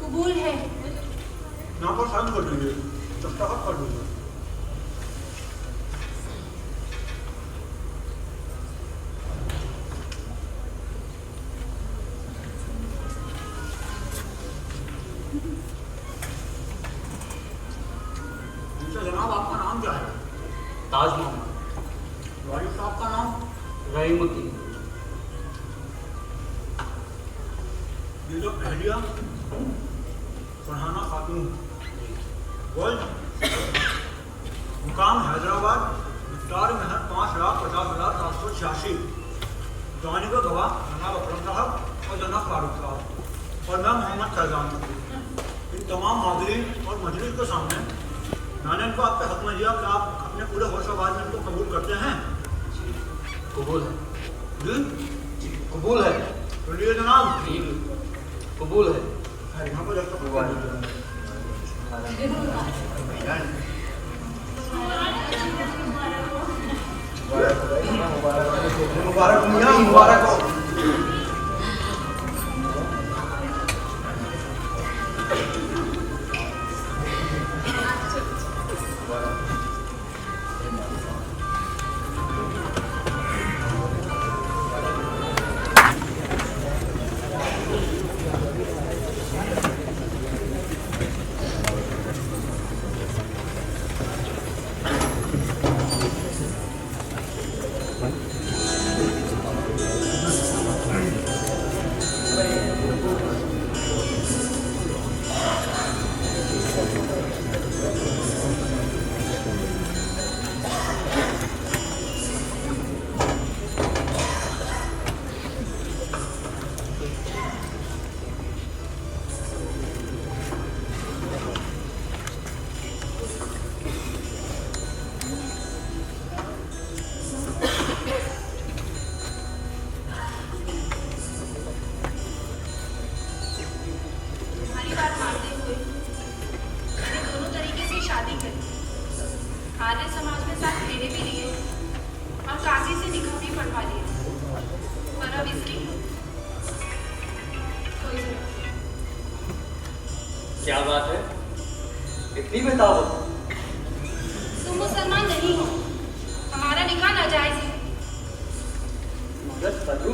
कबूल है। यहाँ पर साइन कर दीजिए, दस्तखत कर दीजिए। जनाब आपका नाम क्या है? ताज मोहम्मद। वालिद साहब का नाम? रहीमुद्दीन। ये जो अहलिया फरहाना खातून, मुकाम हैदराबाद, इफ्तार महज 5,50,786। जानिब गवाह जनाब अकरम साहब और जनाब फारूक साहब और मैं मोहम्मद फैजान। इन तमाम हाज़रीन और मजलिस के सामने मैंने इनको आपके हक में दिया कि आप अपने पूरे होशोबाज में इनको कबूल करते हैं। कबूल है। जी कबूल है। बोलिए जनाब। कबूल है। यहाँ पर जब मुबारक मुबारक हो। आर्य समाज में साथ फेरे भी लिए और काजी से निकाह भी पढ़वा लिए, पर अब इसकी कोई जरूरत नहीं। क्या बात है, इतनी बेताब? तुम मुसलमान नहीं हो, हमारा निकाह नाजायज है। मगर फर्रू,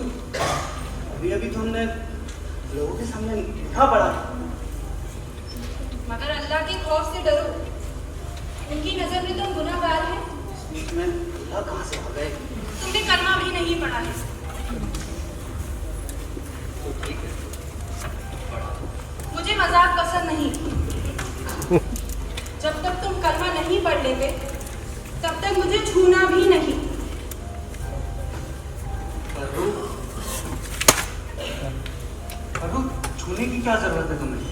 अभी अभी तो हमने लोगों के सामने निकाह पढ़ा। मगर अल्लाह के खौफ से डरो, उनकी नजर में तुम गुनाहगार है। बीच में अल्लाह कहाँ से आ गए? तुमने कलमा भी नहीं पढ़ा है। तो ठीक है, पढ़ा। मुझे मजाक पसंद नहीं। जब तक तुम कलमा नहीं पढ़ लेते तब तक मुझे छूना भी नहीं। फर्रू, छूने की क्या जरूरत है तुम्हें?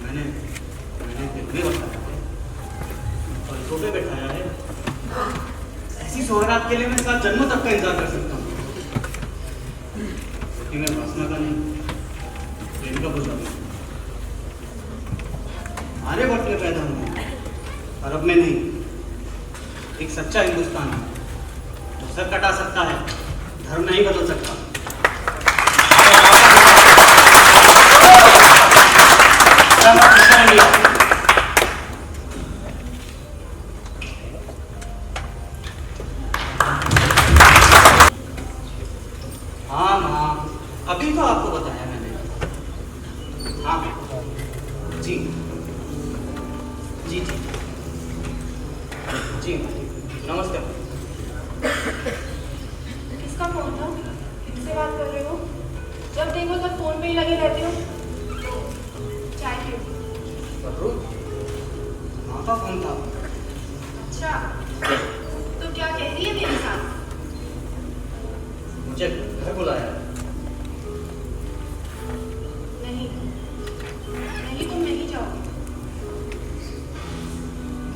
मैंने दिल में बताया है, पलकों पे बैठाया है। ऐसी सोहरात के लिए मैं इसका जन्म तक का इंतजार कर सकता हूँ। लेकिन मैं वासना का नहीं, प्रेम का बुझा हूँ। आर्यभट्ट में पैदा हुआ, अरब में नहीं। एक सच्चा हिंदुस्तान है, सर कटा सकता है, धर्म नहीं बदल सकता। हाँ हाँ, अभी तो आपको बताया मैंने। हाँ जी जी जी जी, नमस्ते। किसका फोन था? किससे बात कर रहे हो? जब देखो तब फोन पे ही लगे रहते हो। चाय पियो। माँ का फोन था। अच्छा, तो क्या कह रही है मेरे साथ? मुझे घर बुलाया। नहीं नहीं, तुम नहीं जाओ।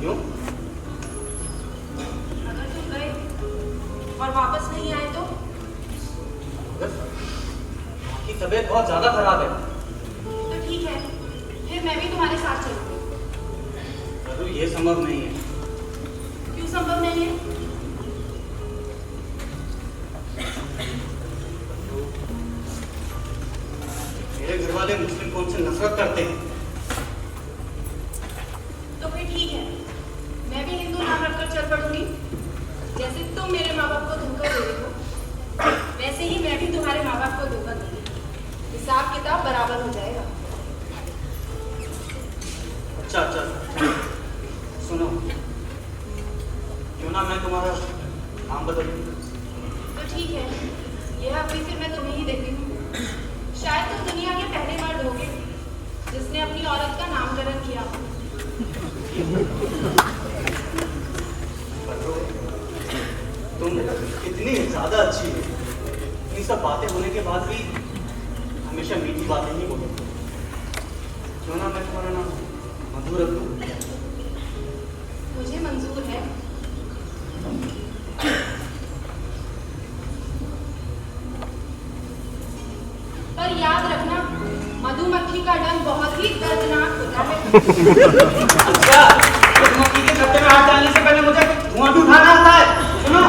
क्यों? अगर तुम गए और वापस नहीं आए तो? आपकी तबीयत बहुत ज्यादा खराब है। तो ठीक है, फिर मैं भी तुम्हारे साथ चलूंगी। जरूर ये संभव नहीं है। क्यों संभव नहीं है? मेरे घर वाले मुस्लिम कौम से नफरत करते हैं। तो फिर ठीक है, मैं भी हिंदू नाम रखकर चल पड़ूंगी। जैसे तुम मेरे माँ बाप को धोखा दे रहे हो, वैसे ही मैं भी तुम्हारे माँ बाप को धोखा दूंगी। हिसाब किताब बराबर हो जाएगा। अच्छा अच्छा, सुनो, क्यों ना मैं तुम्हारा नाम बदल दूं? तो ठीक है, यह हक भी फिर मैं तुम्हें ही देती हूँ। शायद तुम दुनिया के पहले मर्द होगे जिसने अपनी औरत का नामकरण किया। तुम इतनी ज्यादा अच्छी हो, ये सब बातें होने के बाद भी हमेशा मीठी बातें ही बोलो। क्यों ना मैं तुम्हारा नाम मधु रख दूं? मुझे मंजूर है। पर याद रखना, मधुमक्खी का डंक बहुत ही दर्दनाक होता है। अच्छा, मधुमक्खी के छत्ते में हाथ डालने से पहले मुझे धुआं भी उठाना आता है। सुनो,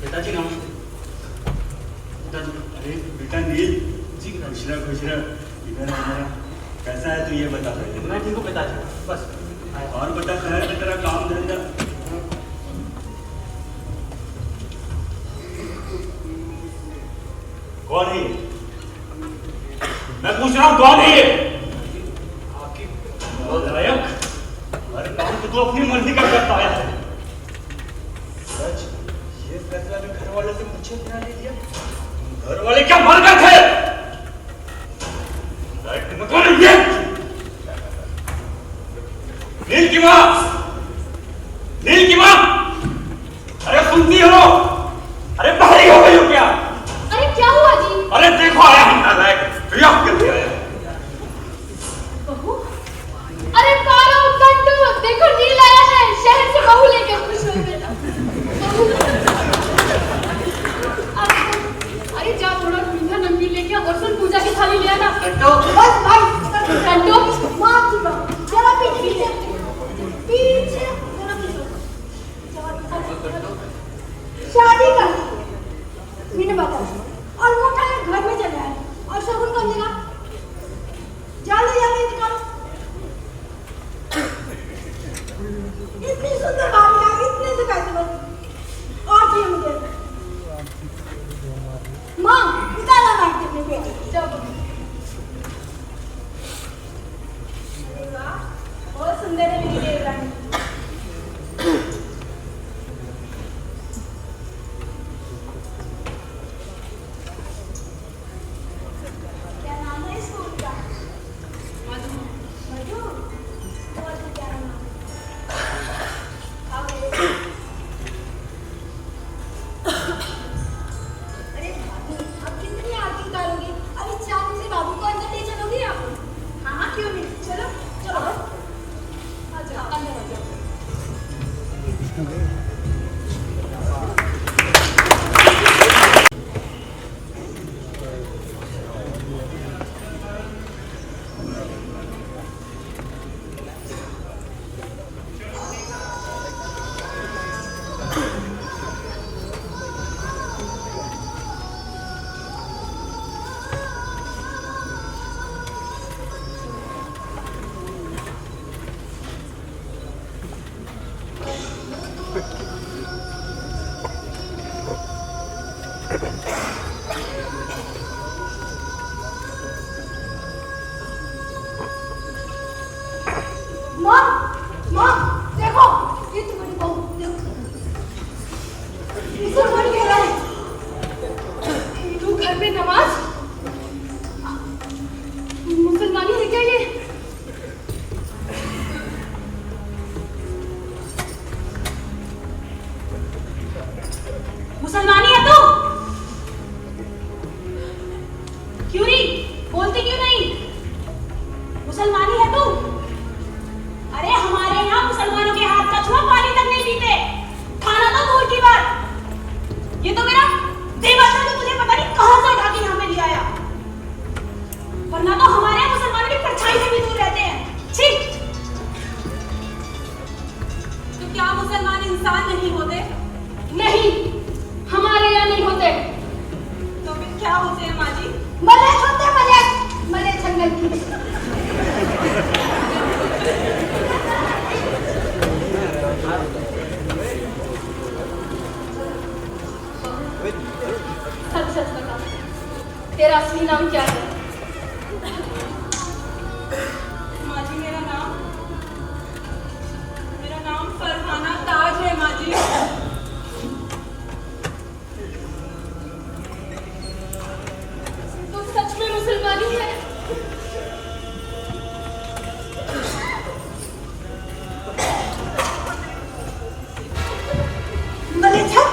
पिताजी नमस्ते। पिताजी, अरे बेटा नील जी, खुश रह। इधर आ जरा। कैसा है तू ये बता पहले। मैं ठीक हूँ पिताजी, बस। और बता, शहर में तेरा काम धंधा? कौन है ये? मैं पूछ रहा हूँ कौन है ये? आपकी नायक, हर काम तो तू अपनी मर्जी का करता आया है। सच, ये फैसला भी घर वालों से पूछे बिना ले लिया? घर वाले क्या मर गए थे? कौन है ये? नील की माँ, नील की माँ, अरे सुनती हो? अरे बाहरी हो गई हो क्या? अरे क्या हुआ जी? अरे देखो आया हम नालायक, ब्याह करके आया। बहू? अरे पारो कट्टू, देखो नील आया है, शहर से बहू लेके खुश हो बेटा। इतनी सुंदर बालिका, इतने से पैसे बस और चाहिए मुझे। माँ निकाला मारते अपने बेटे, जाओ तुम। बहुत सुंदर है मेरी देवरानी। क्या नाम है स्कूल का? मधु। मधु? और क्या नाम है? आओ मेरे। अरे भाभी, अब कितनी आरती उतारोगी? अभी चाकू से बाबू को अंदर ले चलोगी आप? हाँ क्यों नहीं, चलो चलो आ जाओ, अंदर आ जाओ। माँ, माँ, देखो, ये तुम्हारी बहू, देखो। मुसलमान कह रहा है। तू घर में नमाज? मुसलमानी है क्या ये? मुसलमानी है तू? क्यों नहीं बोलती, क्यों नहीं? मुसलमानी है तू? अरे हमारे यहाँ मुसलमानों के हाथ का छुआ पानी तक नहीं पीते, खाना तो दूर की बात। ये तो मेरा देवर था जो तुझे पता नहीं कहां से उठा के यहाँ पे ले आया, वरना तो हमारे यहाँ मुसलमानों की परछाई से भी दूर रहते हैं। छी! तो क्या मुसलमान इंसान नहीं होते? नहीं, हमारे यहाँ नहीं होते। तो फिर क्या होते हैं माँ जी? मलेच होते, मलेच, मलेच जंगल की। सच सच बता, तेरा असली नाम क्या है? माँ जी मेरा नाम फरहाना ताज है माँ जी। तू सच में मुसलमानी है? मलेच है?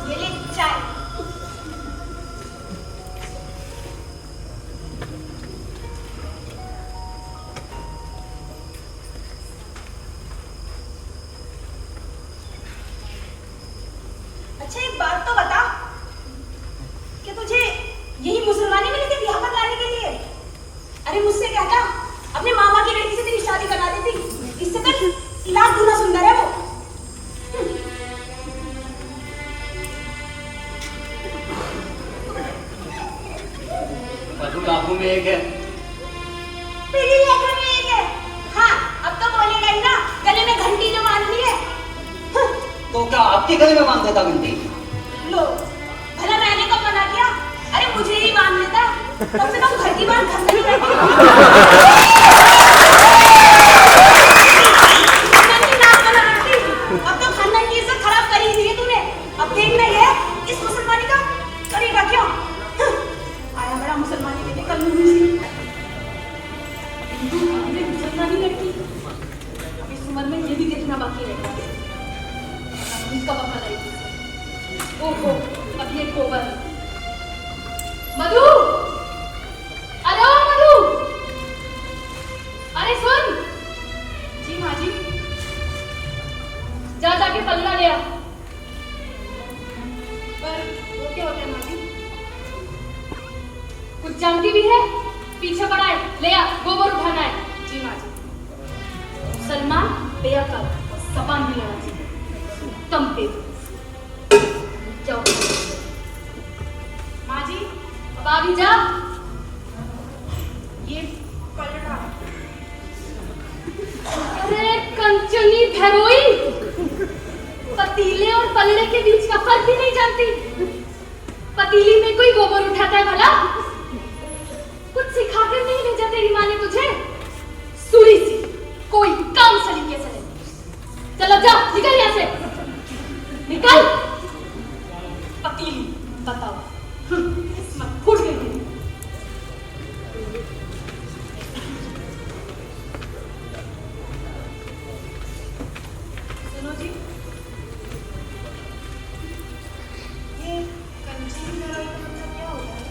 ये ले चाय। अच्छा एक बात तो बता, कि तुझे यही मुसलमानी मिली थी ब्याह करवाने के लिए? अरे मुझसे कहता, अपने मामा की लड़की से तेरी शादी करा देती, इससे तो लाख गुना सुंदर है वो। मधु आंखों में एक है। तेरी आंखों में एक है। हाँ, अब तो बोलेगा ही ना, गले में घंटी जो बांध ली है। तो क्या आपके गले में बांध देता घंटी? लो, भला मैंने कब मना किया? अरे मुझे ही बांध लेता, कम से कम घर की बात घर में नहीं रहती। अब तो खानदान की इज्जत खराब कर ही दी है तूने। अब देखना ये, इस मुसलमानी का करेगा क्या? आया बड़ा मुसलमानी लेके कल मुसलमानी लड़की, अब इस उम्र में ये भी देखना बाकी रहेगा। इसका वफा नहीं। ओहो, अब ये कोबर। मधु, अरे ओ मधु, अरे सुन। जी माँ जी। जा जाके पल्ला ले आ। पर वो क्या होता है माँ जी? कुछ जानती भी है? पीछे पड़ा है, ले आ, गोबर उठाना है। जी माँ जी। सलमान बेअकल, सपान भी लेना चाहिए। उत्तम पे जाओ माँ जी, अब आ भी जा। ये पलटा। अरे कंचनी भैरोई, पतीले और पलड़े के बीच का फर्क ही नहीं जानती। पतीली में कोई गोबर उठाता है भला? कुछ सिखाकर नहीं भेजा तेरी माँ ने तुझे? सुरी सी, कोई काम सलीके से नहीं। चलो जा, निकल यहाँ से, निकल। पतीली बताओ, किस्मत फूट गई है। सुनो जी, ये कंचनी भैरोई का मतलब क्या होता है?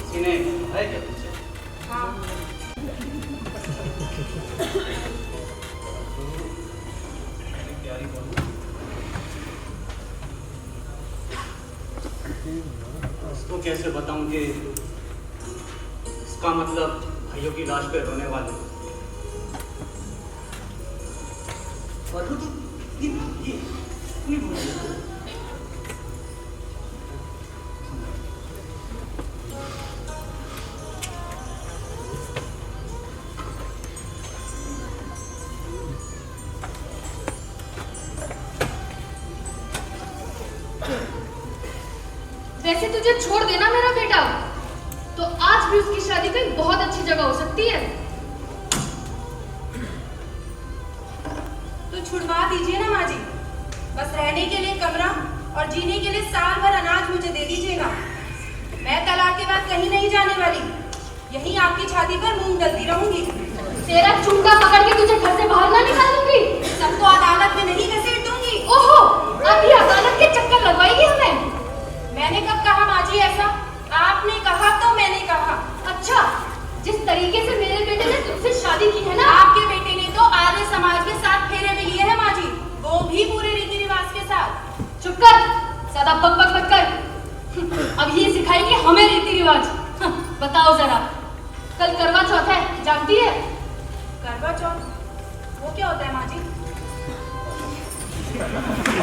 किसी ने है क्या तुझसे? हाँ। प्यारी बोलो। उसको कैसे बताऊं कि इसका मतलब भाइयों की लाश पे रोने वाले। और तो ये नहीं बोल रही। वैसे तुझे छोड़ देना मेरा बेटा, तो आज भी उसकी शादी कोई बहुत अच्छी जगह हो सकती है। तो छुड़वा दीजिए ना माँ जी, बस रहने के लिए कमरा और जीने के लिए साल भर अनाज मुझे दे दीजिएगा। मैं तलाक के बाद कहीं नहीं जाने वाली, यहीं आपकी छाती पर मूंग डलती रहूंगी। तेरा चुंगा पकड़ के तुझे घर से बाहर ना निकाल दूंगी। सबको अदालत में नहीं घसीट दूंगी। ओहो, अभी अदालत के चक्कर लगवाएगी हमें? मैंने कब कहा माँ जी ऐसा? आपने कहा तो मैंने कहा। अच्छा, जिस तरीके से मेरे बेटे ने तुमसे शादी की है ना, आपके बेटे ने तो आर्य समाज के साथ फेरे भी लिए हैं माँ जी, वो भी पूरे रीति रिवाज के साथ। चुप कर, ज्यादा बक बक मत कर। अब ये सिखाएंगे हमें रीति रिवाज। बताओ जरा, कल करवा चौथ है, जानती है? करवा चौथ वो क्या होता है माँ जी?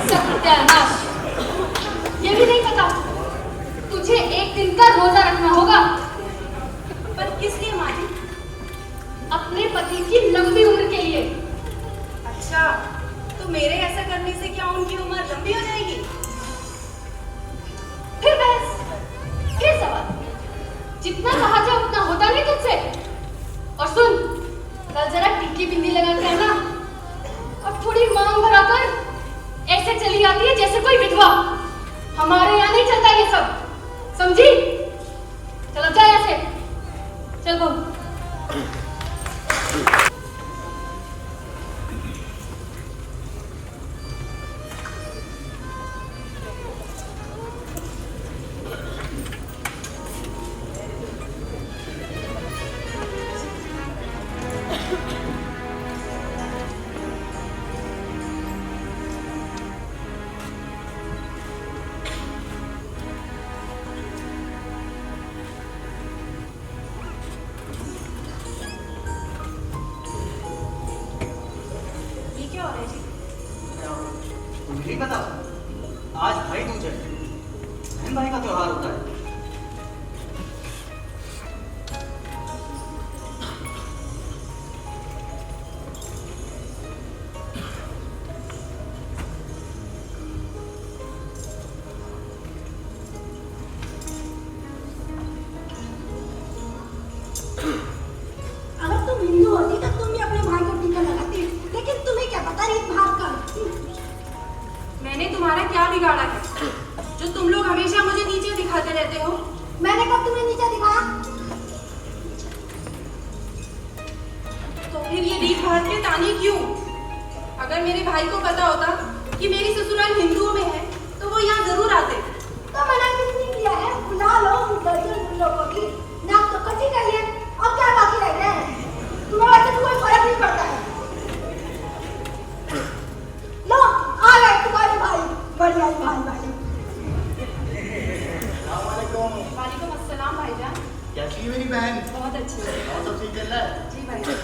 सत्यानाश, ये भी नहीं पता? तुझे एक दिन का रोजा रखना होगा। पर किस लिए माँ जी? अपने पति की लंबी उम्र के लिए। अच्छा, तो मेरे ऐसा करने से क्या उनकी उम्र लंबी हो जाएगी? फिर बहस, ये सवाल जितना कहा जाए उतना होता नहीं तुझसे। और सुन, कल जरा टिक्की बिंदी लगा के आना और थोड़ी मांग भराकर ऐसे चली आती है जैसे कोई विधवा। हमारे यहाँ नहीं चलता ये सब, समझी? चलो जा यहाँ से, चल बहू। नहीं पता, आज भाई दूज है, बहन भाई का त्योहार होता है। अगर तुम हिंदू होती तो तुम भी अपने भाई को टीका लगाती, लेकिन तुम्हें क्या पता रीत भाग का। मैंने तुम्हारा क्या बिगाड़ा है जो तुम लोग हमेशा मुझे नीचे दिखाते रहते हो? मैंने कब तुम्हें नीचे दिखाया? तो फिर ये रीत भाग के ताने क्यों? अगर मेरे भाई को पता होता कि मेरी ससुराल हिंदुओं में है तो वो यहाँ जरूर आते। तो मना किसने किया है? बुला लो दर्जन लोगों की, नाक तो कटी गई है, और क्या बाकी रह गया है? तुम्हें वैसे तो कोई फर्क नहीं पड़ता है। लो आ गए तुम्हारे भाई, बड़े वालेकुम अस्सलाम भाईजान। कैसी है मेरी बहन? बहुत अच्छी है। और सब ठीक चल रहा है? जी भाईजान।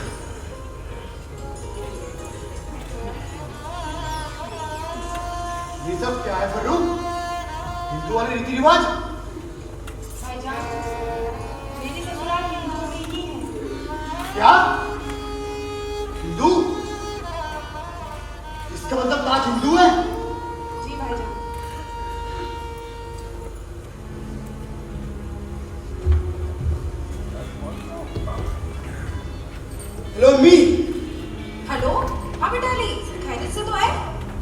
ये सब क्या है फर्रुख? हिंदू वाले रीति रिवाज? भाईजान मेरी ससुराल हिंदू में ही है। क्या? हिंदू? इसका मतलब ताज हिंदू है? जी भाईजान। हेलो अम्मी। हेलो हाँ बेटा अली, खैरियत से तो है?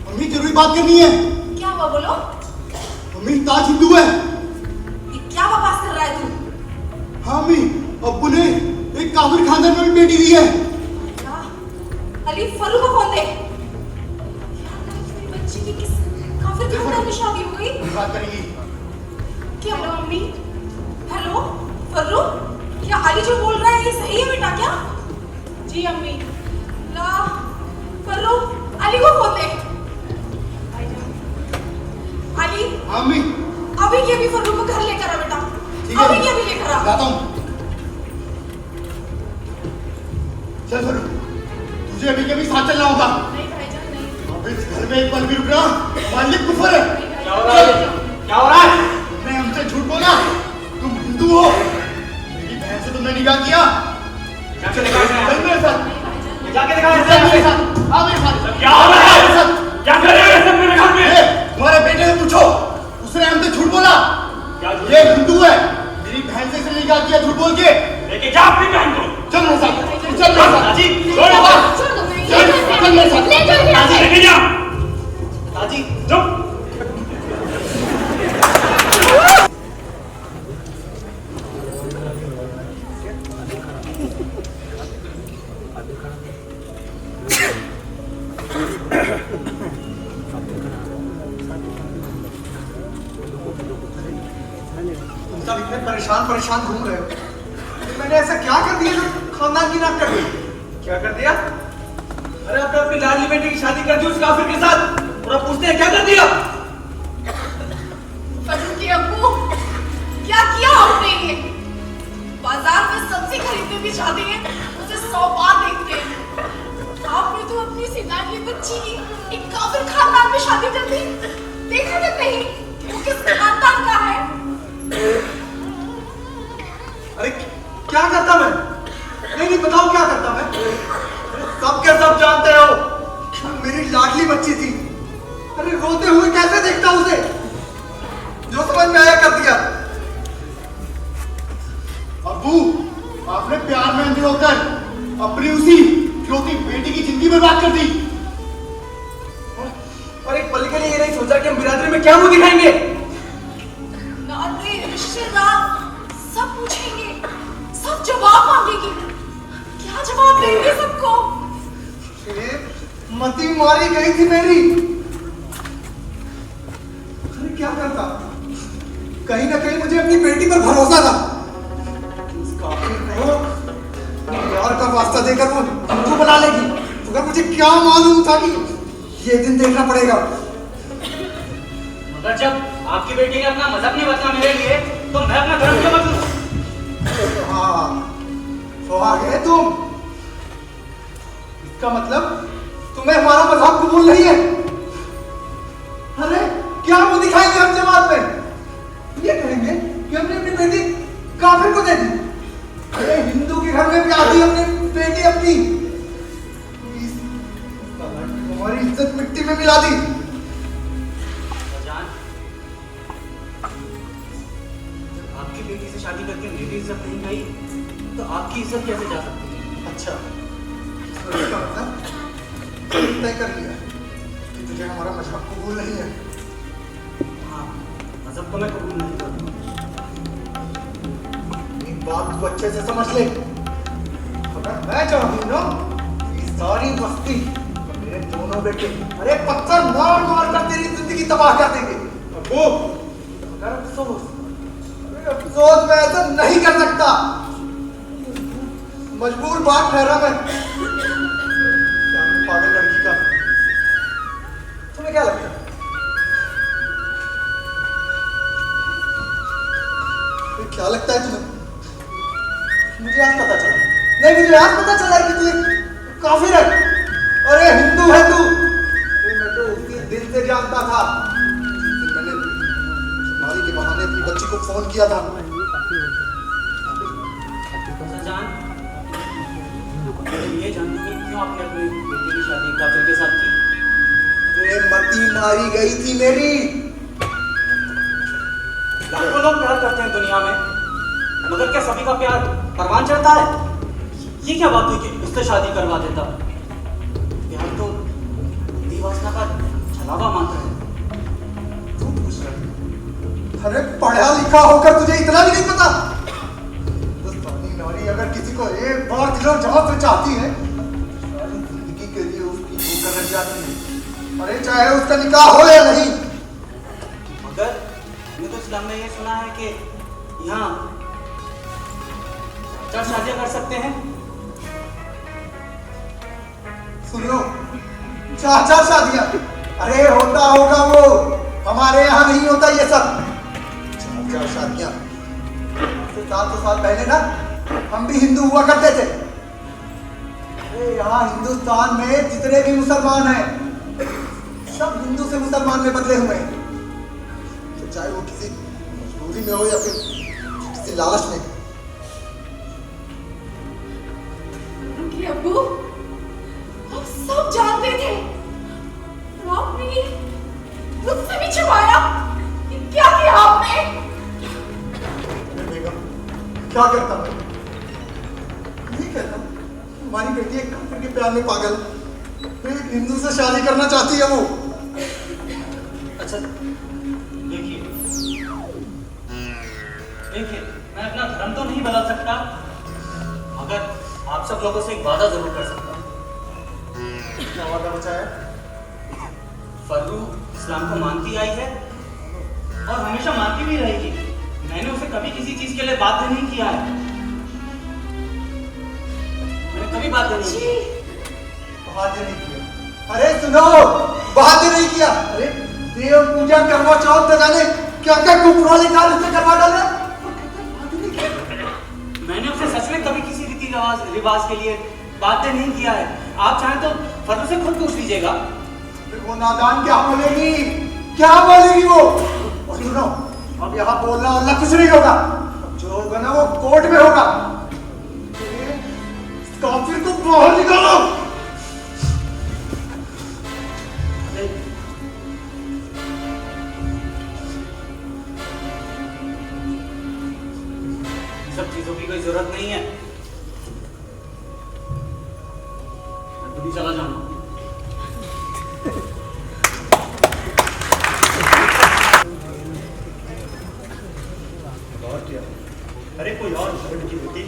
अम्मी जरूरी बात करनी है। क्या हुआ बोलो? अम्मी ताज हिंदू है। ये क्या बकवास कर रहा है तू? हाँ अम्मी, अब्बू ने एक काफिर खानदान में बेटी दी है। क्या? अली फरू को फोन दे। मेरी बच्ची की किस काफिर खानदान में शादी हो गई? बात करेंगी। क्या? हेलो अम्मी। हेलो फरू, क्या अली जो बोल रहा है ये सही है बेटा क्या? जी अम्मी। ला फरू, अली को फोन दे। अली हाँ अम्मी। अभी के अभी फरू को घर लेकर आ बेटा। ठीक है। अभी के अभी लेकर आ। जाता हूँ। चल फर्रुख, तुझे अभी के अभी साथ चलना होगा। नहीं भाईजान नहीं। अब इस घर में एक पल भी रुकना मालिक कुफर है। क्या हो रहा है? क्या हो रहा है? तुमने हमसे झूठ बोला। तुम हिंदू हो। मेरी बहन से तुमने निकाह किया। जाके दिखा चल मेरे साथ। जाके दिखा चल मेरे साथ। हाँ मेरे साथ। क्या हो रहा मेरे है? साथ। क्या कर रहे हो सब मेरे घर में? ए, तुम्हारे बेटे से पूछो, उसने हमसे झूठ बोला। क्या झूठ? ये हिंदू है। मेरी बहन से इसने निकाह किया झूठ बोल के। लेके जा अपनी बहन को। चल मेरे साथ। चल मेरे साथ। दादी छोड़ चल चल मेरे साथ। दादी लेके जा। दादी चुप। तुम सब इतने परेशान घूम रहे हो। मैंने ऐसा क्या कर दिया जो खानदान की नाक कट गई? क्या कर दिया? अरे आपने अपनी लाडली बेटी की शादी कर दी उस काफिर के साथ और अब पूछते हैं क्या कर दिया? फरू के अब्बू, क्या किया आपने ये? बाजार में सब्जी खरीदने भी जाते हैं, उसे 100 बार देखते हैं। आपने तो अपनी सितारी बच्ची की एक काफिर खानदान में शादी कर दी। देखा तक नहीं वो किस खानदान का है। अरे क्या करता मैं? नहीं बताओ क्या करता मैं? सब के सब जानते हो मेरी लाडली बच्ची थी। अरे रोते हुए कैसे देखता उसे? जो समझ में आया कर दिया। अब्बू, आपने प्यार में अंधे होकर अपनी उसी इकलौती बेटी की जिंदगी बर्बाद कर दी। और एक पल के लिए ये नहीं सोचा कि हम बिरादरी में क्या मुंह दिखाएंगे? नाते रिश्तेदार सब पूछेंगे, सब जवाब मांगेंगे। क्या जवाब देंगे सबको? मती मारी गई थी मेरी। अरे क्या करता? कहीं ना कहीं मुझे अपनी बेटी पर भरोसा था। उस काफिर को प्यार का वास्ता देकर वो हमको बना लेगी। मगर मुझे क्या मालूम था कि ये दिन देखना पड़ेगा। मगर जब आपकी बेटी ने अपना मजहब नहीं बदला मेरे लिए, तो मैं अपना धर्म क्यों बदलूं? हाँ, तो आ गए तुम। इसका मतलब तुम्हें हमारा मजहब कबूल नहीं है। अरे क्या मुंह दिखाएंगे हम जमात में? ये कहेंगे कि हमने अपनी बेटी काफिर को दे दी। अरे हिंदू के घर में ब्याह दी हमने बेटी अपनी। हमारी इज्जत मिट्टी में मिला दी। जान, आपकी बेटी से शादी करके मेरी इज्जत नहीं गई, तो आपकी इज्जत कैसे जा सकती है? अच्छा, तो इसका मतलब तय कर लिया कि तुझे हमारा मजहब कबूल नहीं है। हाँ, मजहब को मैं कबूल नहीं करता। एक बात तू अच्छे से समझ ले। अगर मैं चाहूँ ना, ये सारी बस्ती मेरे दोनों बेटे अरे पत्थर मार मार कर तेरी जिंदगी तबाह कर देंगे। अबू, मगर अफसोस मैं ऐसा नहीं कर सकता। मजबूर बात ठहरा मैं। क्या मैं पागल लड़की का? तुम्हें क्या लगता है लगता है तुम्हें? मुझे आज पता चला। नहीं, मुझे आज पता चला कि तू एक काफिर है। अरे हिंदू है तू। मैं तो उसी दिल से जानता था। मैंने तुम्हारी के बहाने अपनी बच्ची को फोन किया था। जान, ये जानते हुए क्यों आपने अपनी बेटी की शादी काफिर के साथ की? वे मती मारी गई थी मेरी। लाखों लोग प्यार करते हैं दुनिया में, मगर क्या सभी का प्यार परवान चढ़ता है? ये क्या बात हुई कि उससे शादी करवा देता? प्यार तो दीवासना का छलावा मात्र है। तू पूछ रहा है? अरे पढ़ा लिखा होकर तुझे इतना भी नहीं पता? हिंदुस्तानी नारी अगर किसी को एक बार दिलो जहाँ पे चाहती है, सारी जिंदगी के लिए उसकी धोखा लग जाती है। अरे चाहे उसका निकाह हो या नहीं। मगर मैंने तो इस्लाम में ये सुना है कि यहाँ 4 शादियां कर सकते हैं। सुनो, 4 शादियां? अरे होता होगा वो, हमारे यहाँ नहीं होता ये सब। 4 शादियां? 700 साल पहले ना हम भी हिंदू हुआ करते थे। अरे यहाँ हिंदुस्तान में जितने भी मुसलमान हैं, सब हिंदू से मुसलमान में बदले हुए हैं। तो चाहे वो किसी मजबूरी में हो या फिर किसी लालच में। उनके अब्बू हम सब जानते थे, और आपने ये मुझसे भी छुपाया। ये क्या किया आपने? बेगम, क्या करता मैं? नहीं कहता हमारी बेटी एक काफिर के प्यार में पागल है। एक हिंदू से शादी करना चाहती है वो। अच्छा देखिए, मैं अपना धर्म तो नहीं बदल सकता, मगर आप सब लोगों से एक वादा जरूर कर सकता हूँ। क्या वादा बचा है? फर्रू इस्लाम को मानती आई है और हमेशा मानती भी रहेगी। मैंने उसे कभी किसी चीज के लिए बाध्य नहीं किया है। मैंने कभी बाध्य नहीं किया। बहादुर नहीं किया? अरे सुनो, बहादुर नहीं किया। अरे देव पूजा करवा चौथ न जाने क्या क्या कुकड़ों निकाल उससे करवा डाला। मैंने उसे सच में कभी किसी रीति रिवाज के लिए बाध्य नहीं किया है। आप चाहें तो फर्रू से खुद पूछ लीजिएगा। वो नादान क्या बोलेगी? क्या बोलेगी वो? और सुनो, अब यहाँ बोलना वोलना कुछ नहीं होगा। अब जो होगा ना वो कोर्ट में होगा। काफिर को बाहर निकालो। सब चीजों की कोई जरूरत नहीं है। मैं खुद ही चला जाऊंगा। और क्या? अरे कोई और धर्म की होती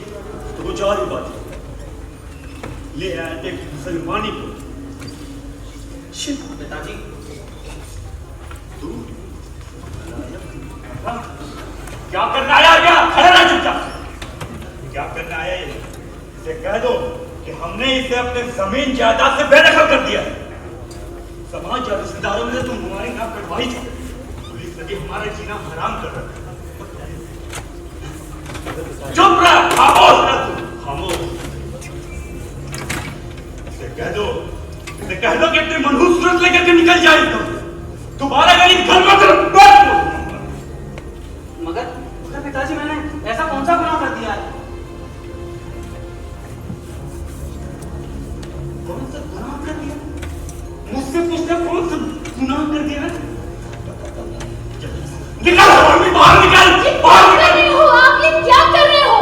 तो कुछ और ही बात है। ले आए थे मुसलमानी को। पिताजी, तू क्या करना आया? क्या खड़ा रह चुपचाप। क्या करना आया? इसे कह दो कि हमने इसे अपने जमीन जायदाद से बेदखल कर दिया है। समाज और रिश्तेदारों में तुम हमारे नाम कटवाई चुके। पुलिस लगी हमारा जीना हराम कर रहा है। चुप रह, खामोश रह तू, खामोश। इसे कह दो कि अपनी मनहूस सूरत लेकर के निकल जाए। दोबारा कहीं घर में मगर पिताजी, मैंने ऐसा कौन सा गुनाह कर दिया है? कौन सा गुनाह कर दिया? मुझसे पूछते कौन सा गुनाह कर दिया? निकल बाहर, निकल बाहर। कर रहे हो आप? ये क्या कर रहे हो?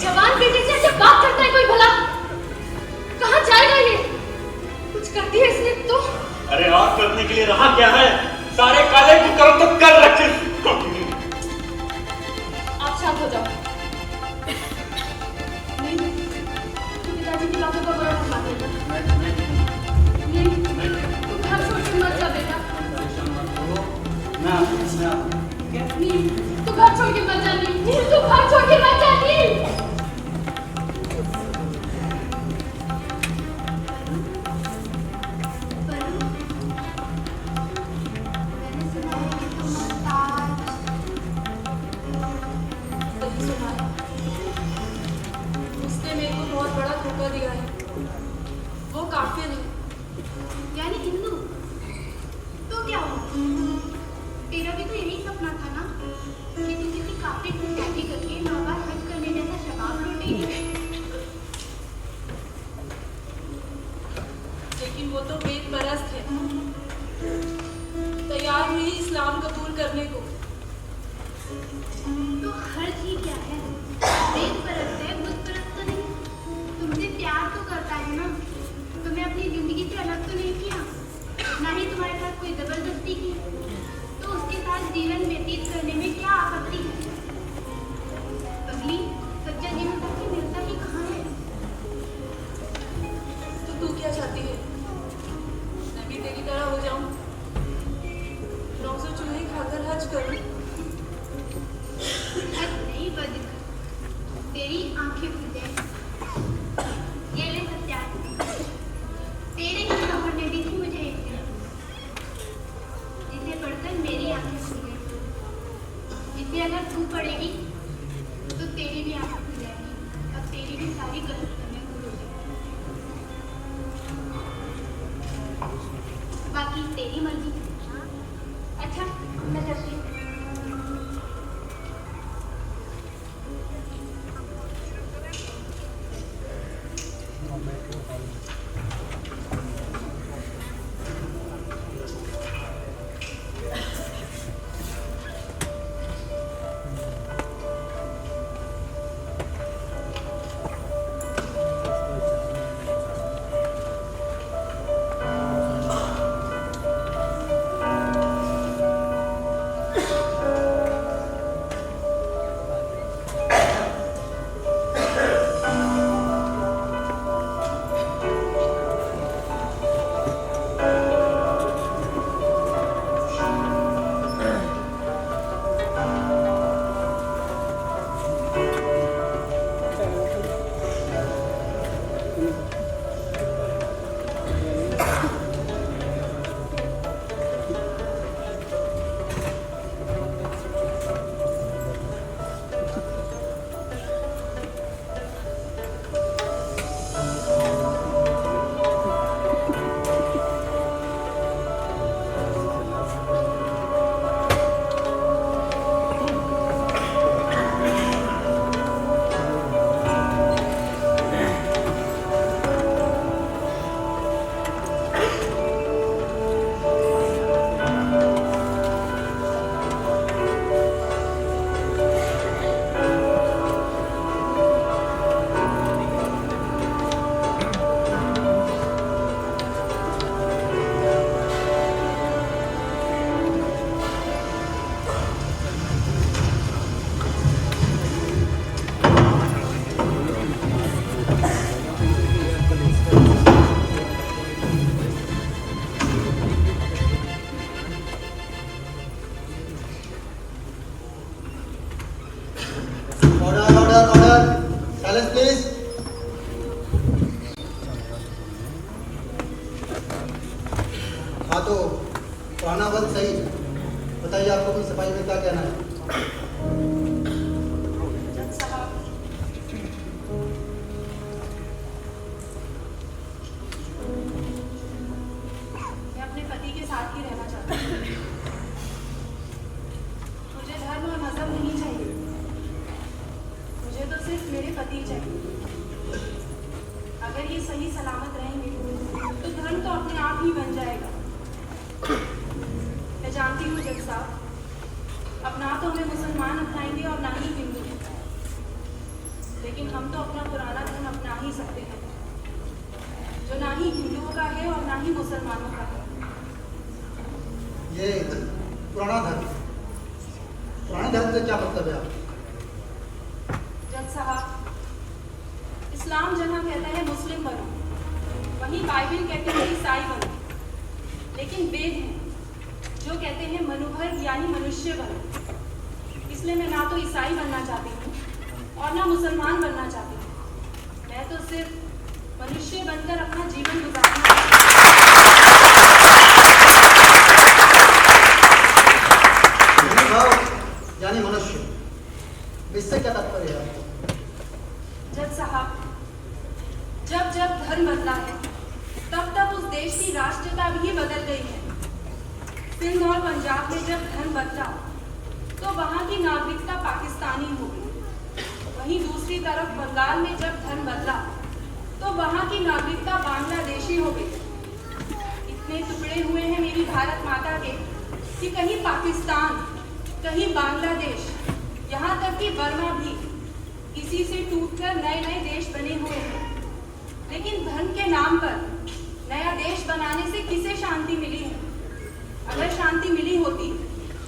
जवान बेटे से ऐसे बात करता है कोई भला? कहाँ जाएगा ये? कुछ कर दिया इसने तो। अरे और करने के लिए रहा क्या है? सारे काले को कर्म तो कर रखे। आप शांत हो जाओ। नहीं, तू पिताजी की बातों का बुरा मत मानिएगा। नहीं, तू घर छोड़ के मत जा बेटा। नहीं, तू घर छोड़ के मत जा। नहीं, तू घर छोड़ के मत जा। नहीं। इस्लाम कबूल करने को। तो हर्ज ही क्या है? वेद परस्त है, बुत परस्त तो नहीं। तुमसे प्यार तो करता है ना, तुम्हें अपनी जिंदगी से अलग तो नहीं किया, ना ही तुम्हारे साथ कोई जबरदस्ती की, तो उसके साथ जीवन व्यतीत करने में क्या आपत्ति है? अगली सच्चा जीवन सबसे मिलता ही कहाँ है? तो तू क्या चाहती है? मैं भी तेरी तरह हो जाऊं, 900 चूहे खाकर हज करूं? हद नहीं बद, तेरी आंखें खुल जाए। ये ले सत्या, तेरे ही खबर ने दी थी मुझे एक दिन, जिसे पढ़कर मेरी आंखें खुल गई। जिसे अगर तू पढ़ेगी तो तेरी भी आंखें खुल जाएगी और तेरी भी सारी गलतफहमियां दूर हो जाएगी। बाकी तेरी मर्जी। अच्छा, मैं चलती हूँ। हाँ तो पुराना वक्त सही। बताइए आपको अपनी सफाई में क्या कहना है? जज साहब, मैं अपने पति के साथ ही रहना चाहती हूँ। मुझे धर्म और मजहब नहीं चाहिए, मुझे तो सिर्फ मेरे पति चाहिए। अगर ये सही सलामत रहेंगे तो धर्म तो अपने आप ही बन जाएगा। मैं जानती हूँ जज साहब, अब ना तो हमें मुसलमान अपनाएंगे और ना ही हिंदू, लेकिन हम तो अपना पुराना धर्म अपना ही सकते हैं, जो ना ही हिंदुओं का है और ना ही मुसलमानों का है। ये पुराना धर्म, पुराने धर्म से क्या मतलब है आप? जज साहब, इस्लाम जहाँ कहता है मुस्लिम बनो, वहीं बाइबल कहते हैं ईसाई बनो, लेकिन वेद हैं जो कहते हैं मनुभर यानी मनुष्य बनो। इसलिए मैं ना तो ईसाई बनना चाहती हूँ और ना मुसलमान बनना चाहती हूँ। मैं तो सिर्फ मनुष्य बनकर अपना जीवन गुजारना यानी मनुष्य, इससे क्या तात्पर्य है आपको? जज साहब, जब जब धर्म बदला है तब तब उस देश की राष्ट्रीयता भी बदल गई है। सिंध और पंजाब में जब धर्म बदला तो वहाँ की नागरिकता पाकिस्तानी हो गई। वहीं दूसरी तरफ बंगाल में जब धर्म बदला तो वहाँ की नागरिकता बांग्लादेशी हो गई। इतने टुकड़े हुए हैं मेरी भारत माता के कि कहीं पाकिस्तान, कहीं बांग्लादेश, यहाँ तक कि बर्मा भी इसी से टूटकर नए नए देश बने हुए हैं। लेकिन धर्म के नाम पर नया देश बनाने से किसे शांति मिली है? अगर शांति मिली होती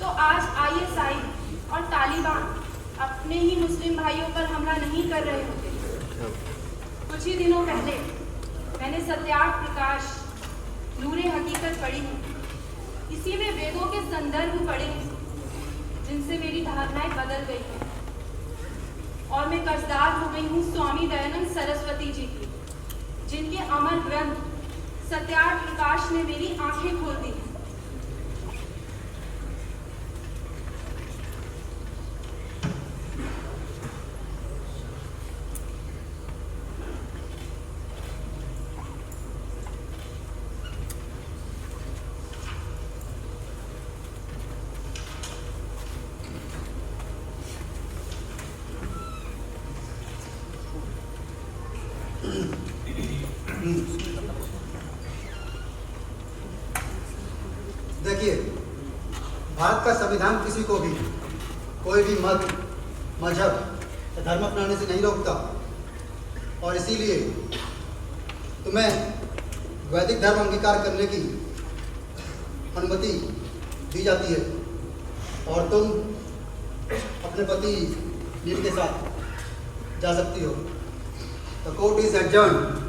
तो आज ISI और तालिबान अपने ही मुस्लिम भाइयों पर हमला नहीं कर रहे होते। कुछ ही दिनों पहले मैंने सत्यार्थ प्रकाश नूरे हकीकत पढ़ी है। इसी में वेदों के संदर्भ पढ़े हैं जिनसे मेरी धारणाएं बदल गई हैं और मैं कर्जदार हो गई हूँ स्वामी दयानंद सरस्वती जी की, जिनके अमर ग्रंथ सत्यार्थ प्रकाश ने मेरी आंखें खोल दी हैं। देखिए, भारत का संविधान किसी को भी कोई भी मत, मजहब या धर्म अपनाने से नहीं रोकता और इसीलिए तुम्हें वैदिक धर्म अंगीकार करने की अनुमति दी जाती है और तुम अपने पति नील के साथ जा सकती हो। The court is adjourned.